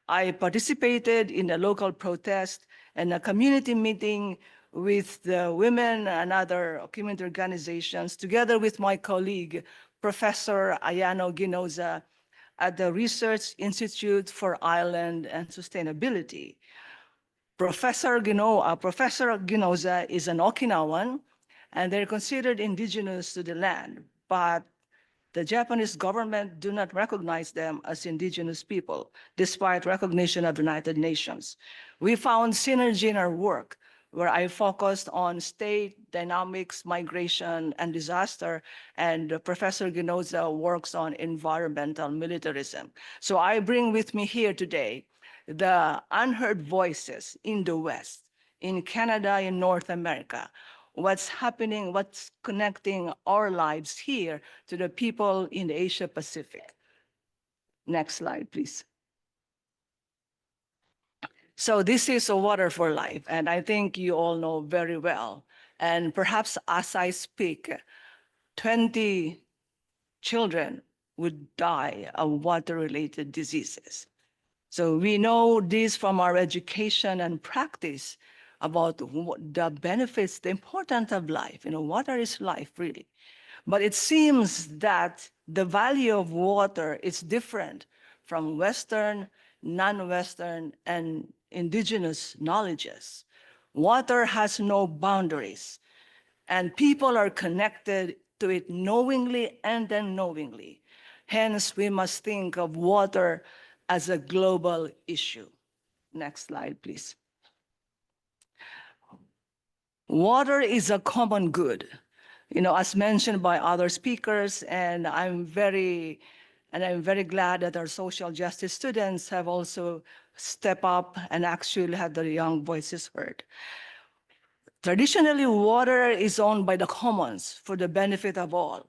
I participated in a local protest and a community meeting with the women and other community organizations, together with my colleague, Professor Ayano Ginoza, at the Research Institute for Island and Sustainability. Professor Ginoza is an Okinawan, and they're considered indigenous to the land, but the Japanese government do not recognize them as indigenous people, despite recognition of the United Nations. We found synergy in our work, where I focused on state dynamics, migration, and disaster, and Professor Ginoza works on environmental militarism. So I bring with me here today the unheard voices in the West, in Canada, in North America, what's happening, what's connecting our lives here to the people in the Asia Pacific. Next slide, please. So this is a water for life, and I think you all know very well. And perhaps as I speak, 20 children would die of water-related diseases. So we know this from our education and practice about the benefits, the importance of life. Water is life, really. But it seems that the value of water is different from Western, non-Western, and indigenous knowledges. Water has no boundaries, and people are connected to it knowingly and unknowingly. Hence, we must think of water as a global issue. Next slide, please. Water is a common good, as mentioned by other speakers, and I'm very glad that our social justice students have also stepped up and actually had their young voices heard. Traditionally, water is owned by the commons for the benefit of all.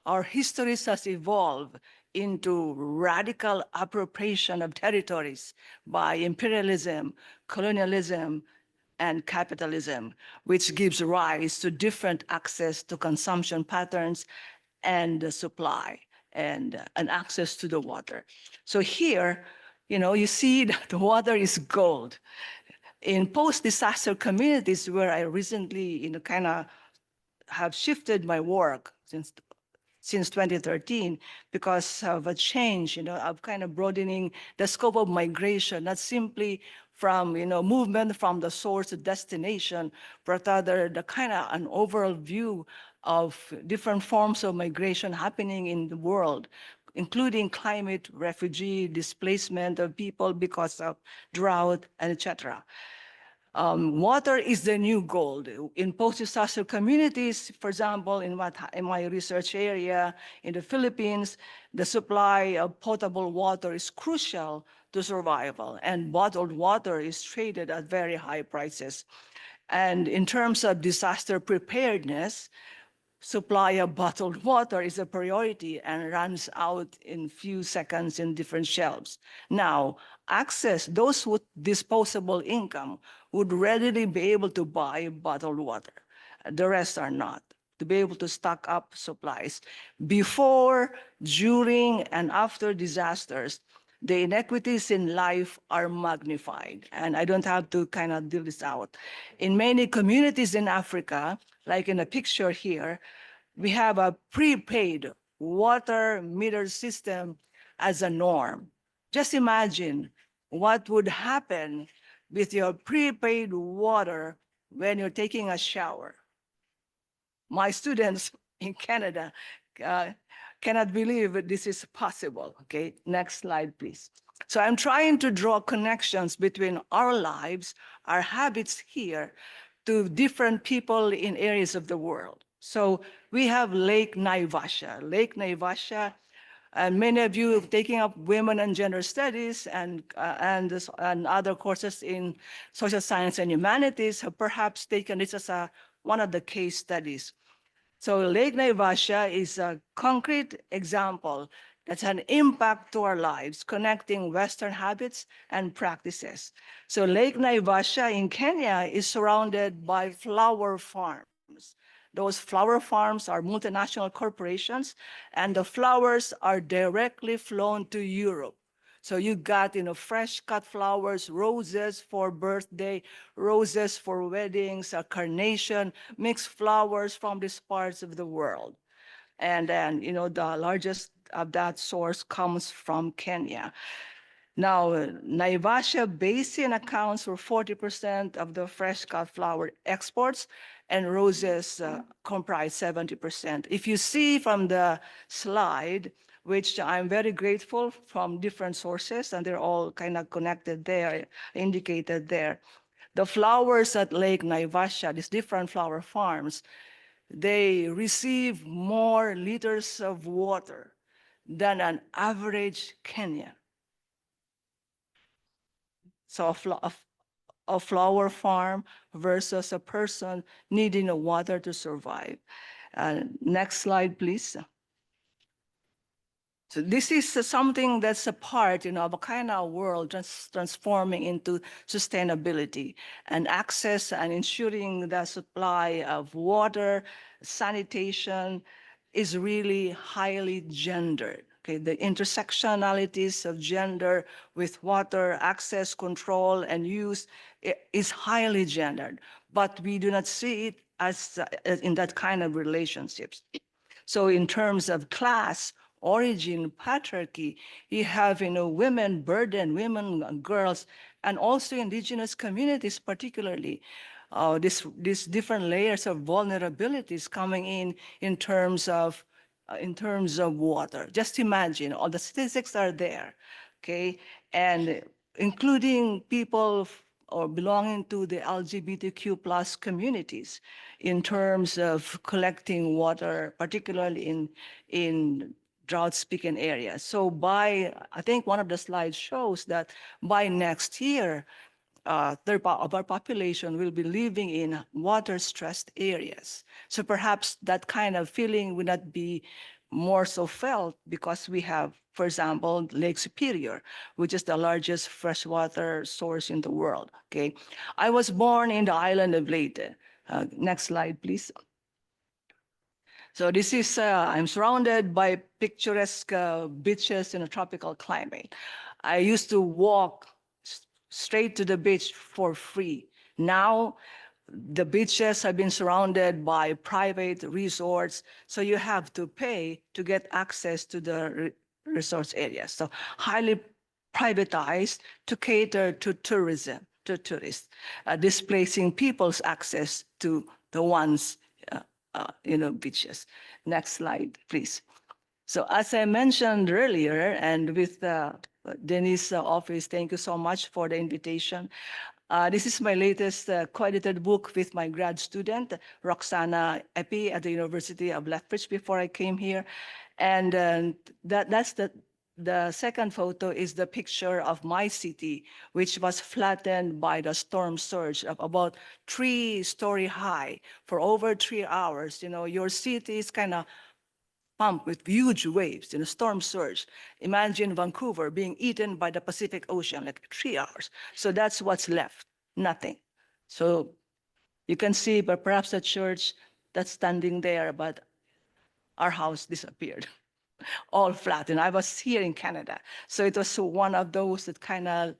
Our histories has evolved into radical appropriation of territories by imperialism, colonialism, and capitalism, which gives rise to different access to consumption patterns and the supply and access to the water. So here, you see that the water is gold. In post-disaster communities where I recently, kind of have shifted my work since 2013 because of a change, of kind of broadening the scope of migration, not simply from, movement from the source to destination, but rather the kind of an overall view of different forms of migration happening in the world, including climate, refugee, displacement of people because of drought, and etc. Water is the new gold. In post-disaster communities, for example, in my research area in the Philippines, the supply of potable water is crucial to survival, and bottled water is traded at very high prices. And in terms of disaster preparedness, supply of bottled water is a priority and runs out in few seconds in different shelves. Now, those with disposable income would readily be able to buy bottled water. The rest are not, to be able to stock up supplies. Before, during, and after disasters, the inequities in life are magnified. And I don't have to kind of deal this out. In many communities in Africa, like in the picture here, we have a prepaid water meter system as a norm. Just imagine what would happen with your prepaid water when you're taking a shower. My students in Canada uh, cannot believe that this is possible. Okay, next slide, please. So I'm trying to draw connections between our lives, our habits here, to different people in areas of the world. So we have Lake Naivasha. Lake Naivasha, and many of you taking up women and gender studies and other courses in social science and humanities have perhaps taken this as one of the case studies. So Lake Naivasha is a concrete example that's an impact to our lives, connecting Western habits and practices. So Lake Naivasha in Kenya is surrounded by flower farms. Those flower farms are multinational corporations, and the flowers are directly flown to Europe. So you got, fresh cut flowers, roses for birthday, roses for weddings, a carnation, mixed flowers from these parts of the world. And then, the largest of that source comes from Kenya. Now, Naivasha Basin accounts for 40% of the fresh cut flower exports, and roses comprise 70%. If you see from the slide, which I'm very grateful from different sources, and they're all kind of connected there, indicated there. The flowers at Lake Naivasha, these different flower farms, they receive more liters of water than an average Kenyan. So a flower farm versus a person needing the water to survive. Next slide, please. So this is something that's a part, of a kind of world transforming into sustainability and access and ensuring the supply of water, sanitation is really highly gendered. Okay, the intersectionalities of gender with water, access, control, and use is highly gendered, but we do not see it as in that kind of relationships. So in terms of class, origin, patriarchy, you have, women burden, women, girls, and also indigenous communities particularly. These different layers of vulnerabilities coming in terms of water. Just imagine, all the statistics are there, okay? And including people or belonging to the LGBTQ plus communities in terms of collecting water, particularly in drought-speaking areas. So I think one of the slides shows that by next year, third of our population will be living in water-stressed areas. So perhaps that kind of feeling will not be more so felt because we have, for example, Lake Superior, which is the largest freshwater source in the world. Okay, I was born in the island of Leyte. Next slide, please. So this is, I'm surrounded by picturesque beaches in a tropical climate. I used to walk straight to the beach for free. Now, the beaches have been surrounded by private resorts, so you have to pay to get access to the resource areas. So highly privatized to cater to tourism, to tourists, displacing people's access to the ones beaches. Next slide, please. So as I mentioned earlier, and with Denise office, thank you so much for the invitation. This is my latest co-edited book with my grad student, Roxana Epi at the University of Lethbridge before I came here. And that's the second photo is the picture of my city, which was flattened by the storm surge of about 3-story high for over 3 hours. Your city is kind of pumped with huge waves in a storm surge. Imagine Vancouver being eaten by the Pacific Ocean like 3 hours. So that's what's left, nothing. So you can see, but perhaps a church that's standing there, but our house disappeared. All flat. And I was here in Canada. So it was one of those that kind of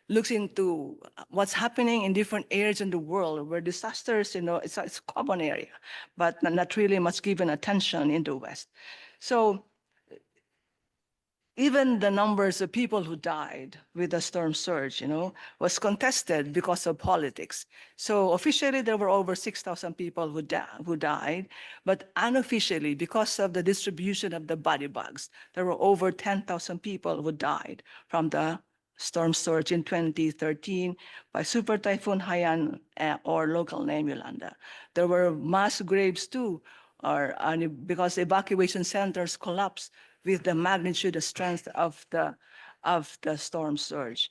looks into what's happening in different areas in the world where disasters, it's a common area, but not really much given attention in the West. So even the numbers of people who died with the storm surge, was contested because of politics. So officially, there were over 6,000 people who died, but unofficially, because of the distribution of the body bags, there were over 10,000 people who died from the storm surge in 2013 by Super Typhoon Haiyan or local name Yolanda. There were mass graves too, because evacuation centers collapsed with the magnitude, the strength of the storm surge.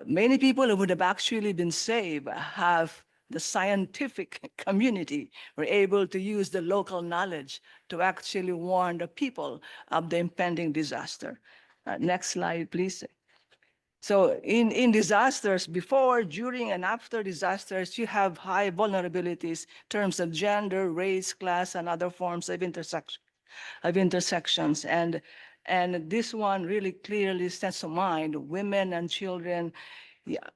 Many people who would have actually been saved have the scientific community were able to use the local knowledge to actually warn the people of the impending disaster. Next slide, please. So in disasters, before, during, and after disasters, you have high vulnerabilities in terms of gender, race, class, and other forms of intersections. And this one really clearly sets to mind women and children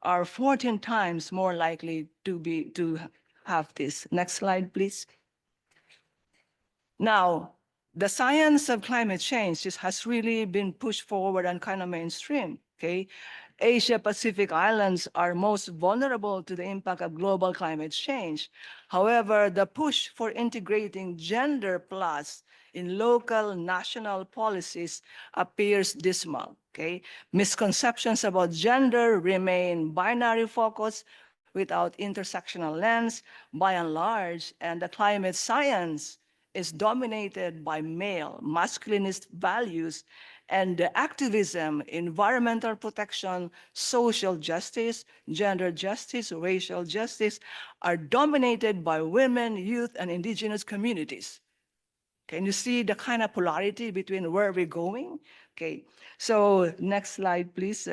are 14 times more likely to have this. Next slide, please. Now, the science of climate change has really been pushed forward and kind of mainstream, okay? Asia Pacific islands are most vulnerable to the impact of global climate change. However, the push for integrating gender plus in local national policies appears dismal, okay? Misconceptions about gender remain binary focus without intersectional lens by and large, and the climate science is dominated by male masculinist values, and the activism, environmental protection, social justice, gender justice, racial justice are dominated by women, youth, and indigenous communities. Can you see the kind of polarity between where we're going? Okay, so next slide, please.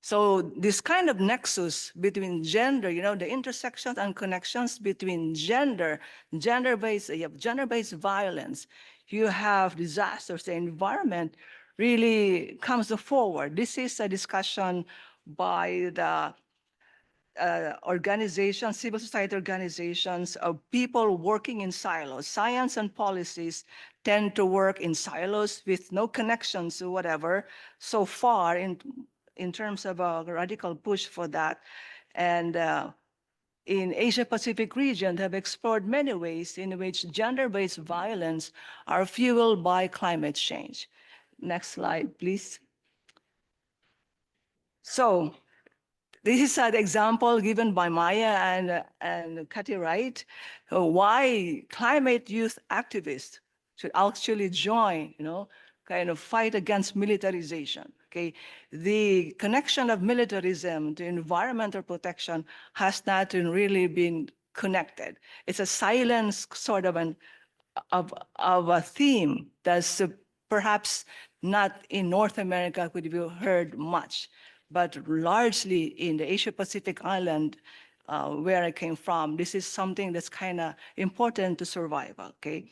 So this kind of nexus between gender, the intersections and connections between gender-based, you have gender-based violence, you have disasters, the environment really comes forward. This is a discussion by the organizations, civil society organizations of people working in silos. Science and policies tend to work in silos with no connections to whatever so far in terms of a radical push for that. And in Asia Pacific region, they have explored many ways in which gender-based violence are fueled by climate change. Next slide, please. So this is an example given by Maya and Kathy Wright, why climate youth activists should actually join, kind of fight against militarization. Okay, the connection of militarism to environmental protection has not really been connected. It's a silent sort of of a theme that's perhaps not in North America could be heard much, but largely in the Asia Pacific island where I came from, this is something that's kind of important to survival, okay?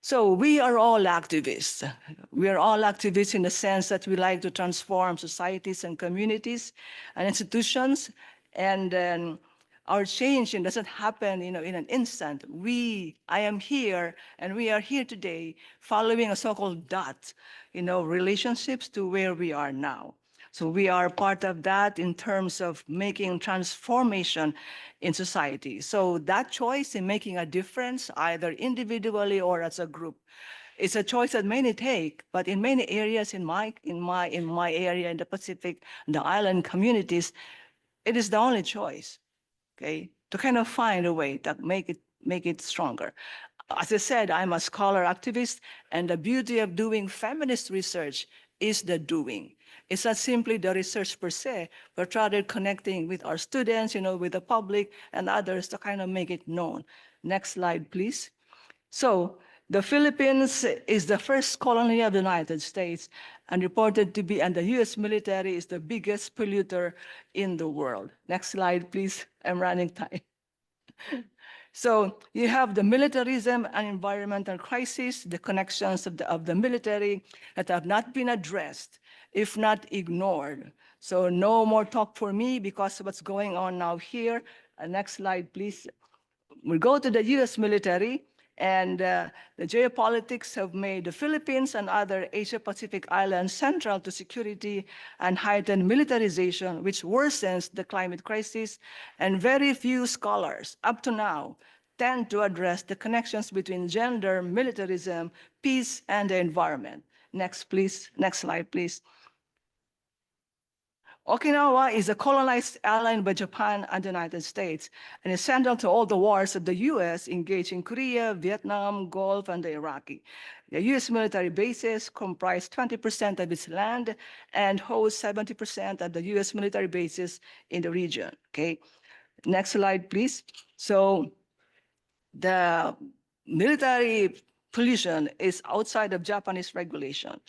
So we are all activists. We are all activists in the sense that we like to transform societies and communities and institutions. And then our change doesn't happen, in an instant. I am here, and we are here today following a so-called dot, relationships to where we are now. So we are part of that in terms of making transformation in society. So that choice in making a difference, either individually or as a group, it's a choice that many take, but in many areas in my area in the Pacific, the island communities, it is the only choice, okay, to kind of find a way to make it stronger. As I said, I'm a scholar activist, and the beauty of doing feminist research is the doing. It's not simply the research per se, but rather connecting with our students, with the public and others to kind of make it known. Next slide, please. So the Philippines is the first colony of the United States and reported to be, and the US military is the biggest polluter in the world. Next slide, please. I'm running time. So you have the militarism and environmental crisis, the connections of the military that have not been addressed, if not ignored. So no more talk for me because of what's going on now here. Next slide, please. We go to the US military. And the geopolitics have made the Philippines and other Asia-Pacific islands central to security and heightened militarization, which worsens the climate crisis. And very few scholars, up to now, tend to address the connections between gender, militarism, peace, and the environment. Next, please. Next slide, please. Okinawa is a colonized island by Japan and the United States and is central to all the wars that the U.S. engaged in Korea, Vietnam, Gulf, and the Iraqi. The U.S. military bases comprise 20% of its land and host 70% of the U.S. military bases in the region. Okay, next slide, please. So the military pollution is outside of Japanese regulation.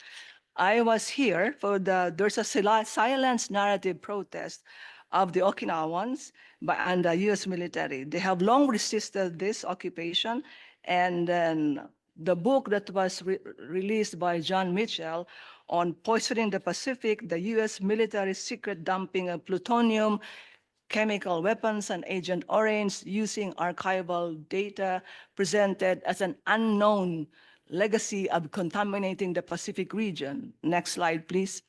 I was here for there's a silence narrative protest of the Okinawans and the US military. They have long resisted this occupation. And then the book that was released by John Mitchell on Poisoning the Pacific, the US military secret dumping of plutonium, chemical weapons, and Agent Orange using archival data presented as an unknown legacy of contaminating the Pacific region. Next slide, please.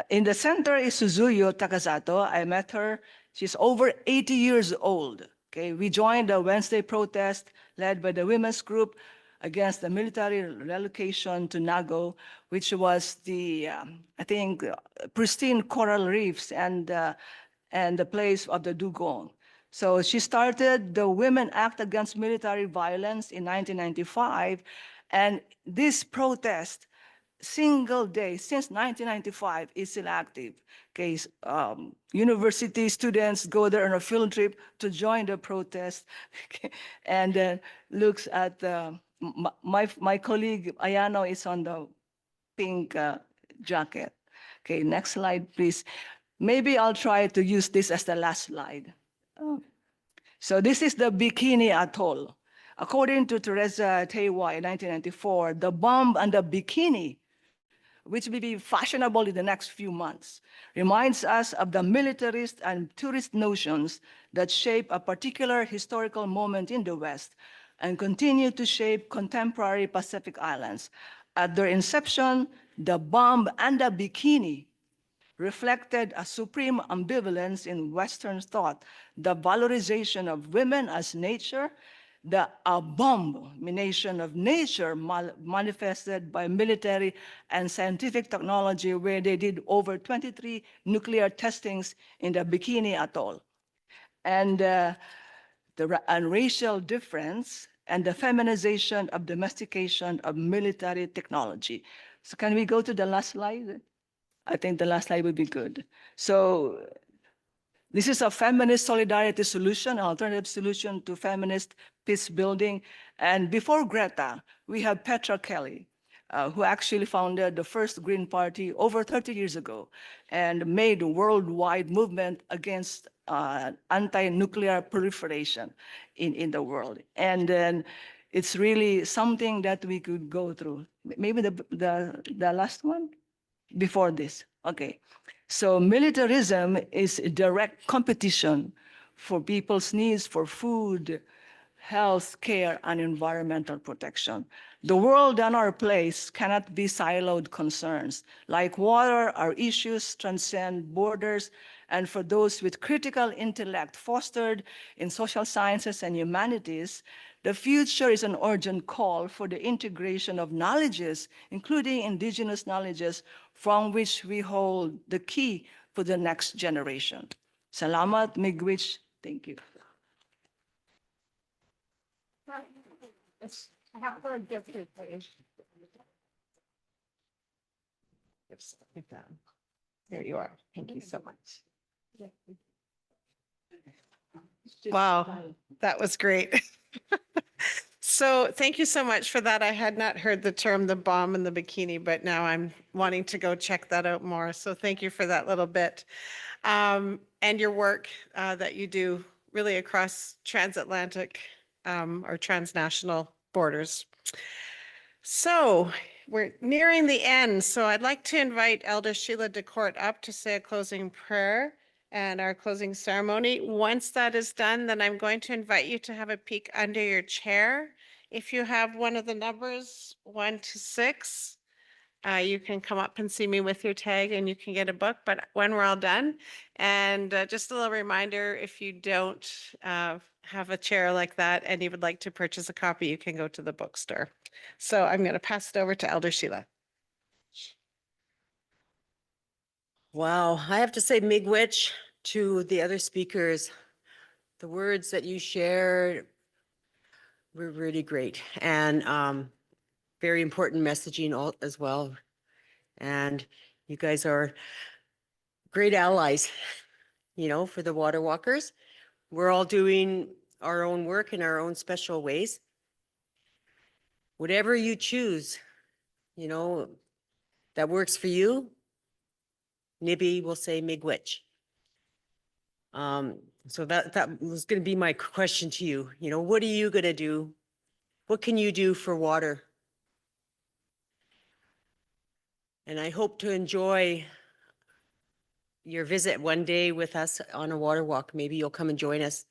In the center is Suzuyo Takasato. I met her. She's over 80 years old. Okay, we joined a Wednesday protest led by the women's group against the military relocation to Nago, which was the, I think, pristine coral reefs and the place of the dugong. So she started the Women Act Against Military Violence in 1995, and this protest, single day since 1995, is still active. Okay, university students go there on a field trip to join the protest, okay, and looks at my colleague Ayano is on the pink jacket. Okay, next slide, please. Maybe I'll try to use this as the last slide. Oh. So this is the Bikini Atoll. According to Teresa Tewa in 1994, the bomb and the bikini, which will be fashionable in the next few months, reminds us of the militarist and tourist notions that shape a particular historical moment in the West and continue to shape contemporary Pacific Islands. At their inception, the bomb and the bikini reflected a supreme ambivalence in Western thought, the valorization of women as nature, the abomination of nature manifested by military and scientific technology, where they did over 23 nuclear testings in the Bikini Atoll, and racial difference and the feminization of domestication of military technology. So can we go to the last slide? I think the last slide would be good. So this is a feminist solidarity solution, an alternative solution to feminist peace building. And before Greta, we have Petra Kelly, who actually founded the first Green Party over 30 years ago and made a worldwide movement against anti-nuclear proliferation in the world. And then it's really something that we could go through. Maybe the last one? Before this, okay. So militarism is a direct competition for people's needs for food, health care, and environmental protection. The world and our place cannot be siloed concerns. Like water, our issues transcend borders, and for those with critical intellect fostered in social sciences and humanities, the future is an urgent call for the integration of knowledges, including indigenous knowledges, from which we hold the key for the next generation. Salamat, Miigwech. Thank you. I have for a gift here, please. There you are. Thank you so much. Wow, that was great. So thank you so much for that. I had not heard the term the bomb and the bikini, but now I'm wanting to go check that out more. So thank you for that little bit. And your work that you do really across transatlantic or transnational borders. So we're nearing the end. So I'd like to invite Elder Sheila DeCourt up to say a closing prayer. and our closing ceremony. Once that is done, then I'm going to invite you to have a peek under your chair. If you have one of the numbers 1 to 6, you can come up and see me with your tag and you can get a book, but when we're all done. And just a little reminder, if you don't have a chair like that and you would like to purchase a copy, you can go to the bookstore. So I'm going to pass it over to Elder Sheila. Wow, I have to say miigwech to the other speakers. The words that you shared were really great and very important messaging as well. And you guys are great allies, for the water walkers. We're all doing our own work in our own special ways. Whatever you choose, that works for you, Nibby will say miigwech. So that was going to be my question to you. What are you going to do? What can you do for water? And I hope to enjoy your visit one day with us on a water walk. Maybe you'll come and join us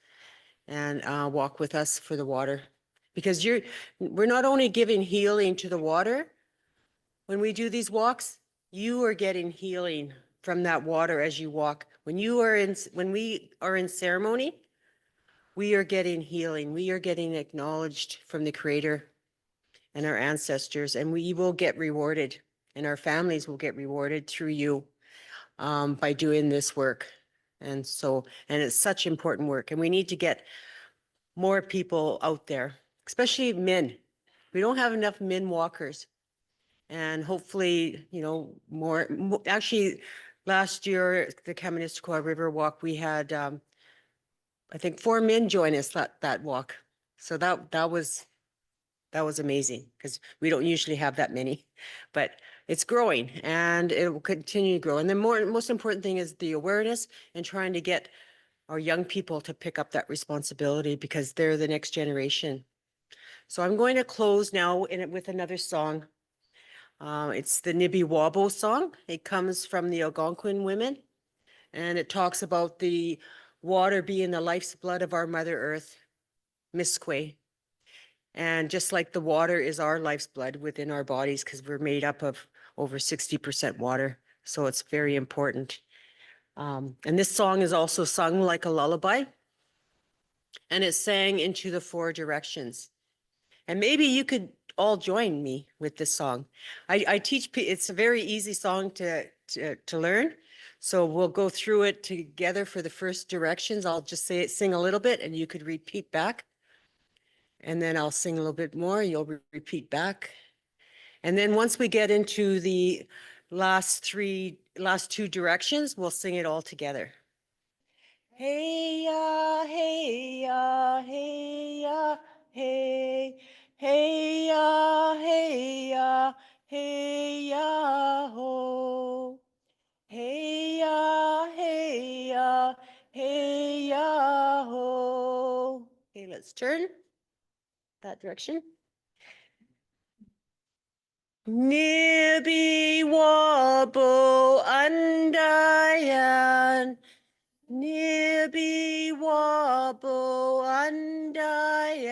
and walk with us for the water. Because we're not only giving healing to the water, when we do these walks, you are getting healing from that water as you walk. When we are in ceremony, we are getting healing. We are getting acknowledged from the Creator and our ancestors, and we will get rewarded, and our families will get rewarded through you by doing this work. And it's such important work, and we need to get more people out there, especially men. We don't have enough men walkers. And hopefully, more actually, last year, the Kaministiquia River Walk, we had, I think 4 men join us that walk. So that was amazing because we don't usually have that many, but it's growing and it will continue to grow. And the most important thing is the awareness and trying to get our young people to pick up that responsibility because they're the next generation. So I'm going to close now with another song. It's the Nibi Wabo song. It comes from the Algonquin women, and it talks about the water being the life's blood of our Mother Earth, Misque. And just like the water is our life's blood within our bodies, because we're made up of over 60% water. So it's very important. And this song is also sung like a lullaby, and it's sang into the 4 directions. And maybe you could all join me with this song. I teach, it's a very easy song to learn. So we'll go through it together for the first directions. I'll just sing a little bit and you could repeat back. And then I'll sing a little bit more, you'll repeat back. And then once we get into the last 2 directions, we'll sing it all together. Hey ya, hey ya, hey ya, hey. Hey ya, hey ya, hey ya ho. Hey ya, hey ya, hey ya ho. Okay, let's turn that direction. Nibby wobble undayan. Nibby wobble undayan.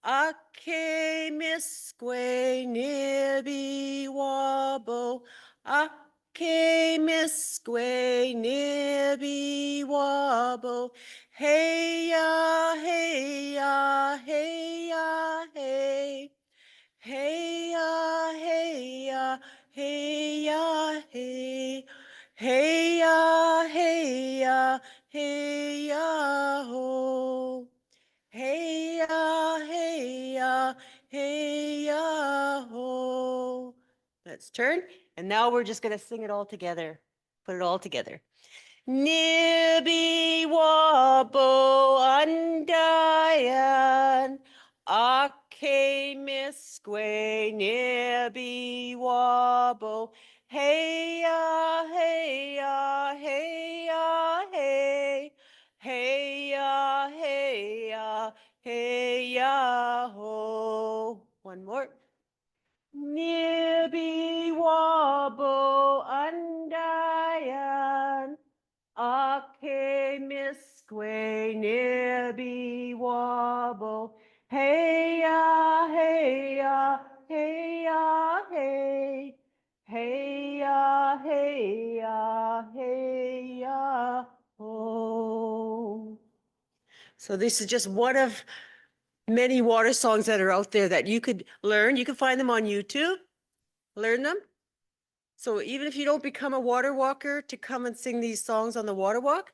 Ake misque nibby wobble. Ake misque nibby wobble. Hey ya, hey ya, hey ya, hey. Hey ya, hey ya, hey ya, hey. Hey ya, hey ya, hey ya ho. Hey ya, hey ya, hey ya ho. Let's turn. And now we're just going to sing it all together. Put it all together. Nibby wobble undayan. Ake misque nibby wobble. Hey ya, hey ya, hey ya, hey. Hey ya, hey ya, hey ya ho. One more. Nibby wobble undayan. So this is just one of many water songs that are out there that you could learn. You can find them on YouTube, learn them. So even if you don't become a water walker to come and sing these songs on the water walk,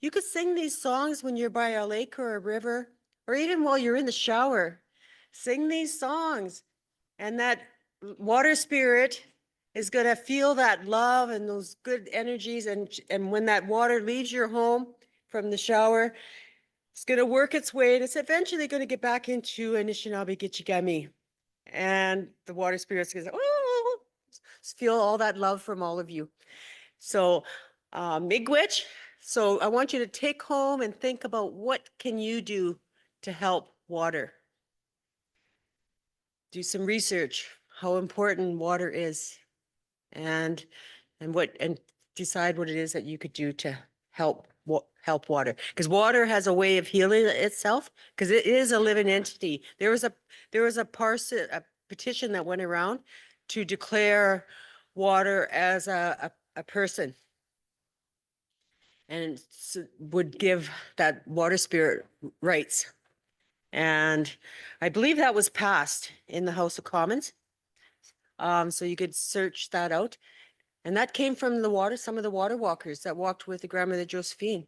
you could sing these songs when you're by a lake or a river, or even while you're in the shower. Sing these songs, and that water spirit is going to feel that love and those good energies. And when that water leaves your home from the shower, it's going to work its way, and it's eventually going to get back into Anishinaabe Gitchigami. And the water spirit's going to say, oh, feel all that love from all of you. So Miigwech, so I want you to take home and think about what can you do to help water. Do some research, how important water is, and decide what it is that you could do to help water, because water has a way of healing itself, because it is a living entity. There was a petition that went around to declare water as a person, and would give that water spirit rights. And I believe that was passed in the House of Commons. So you could search that out. And that came from some of the water walkers that walked with the grandmother Josephine,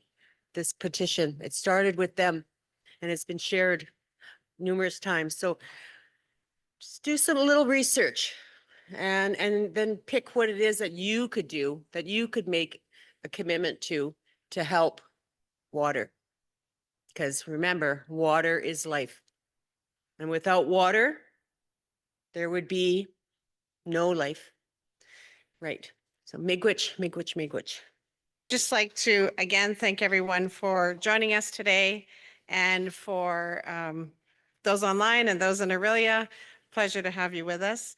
this petition. It started with them, and it's been shared numerous times. So just do some little research, and then pick what it is that you could do, that you could make a commitment to help water. Because remember, water is life. And without water, there would be no life. Right. So miigwech, miigwech, miigwech. Just like to again thank everyone for joining us today, and for those online and those in Aurelia. Pleasure to have you with us.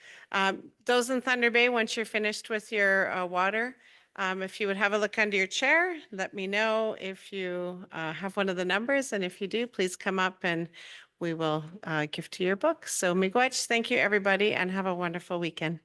Those in Thunder Bay, once you're finished with your water, if you would have a look under your chair, let me know if you have one of the numbers, and if you do, please come up and we will give to your book. So miigwech, thank you everybody, and have a wonderful weekend.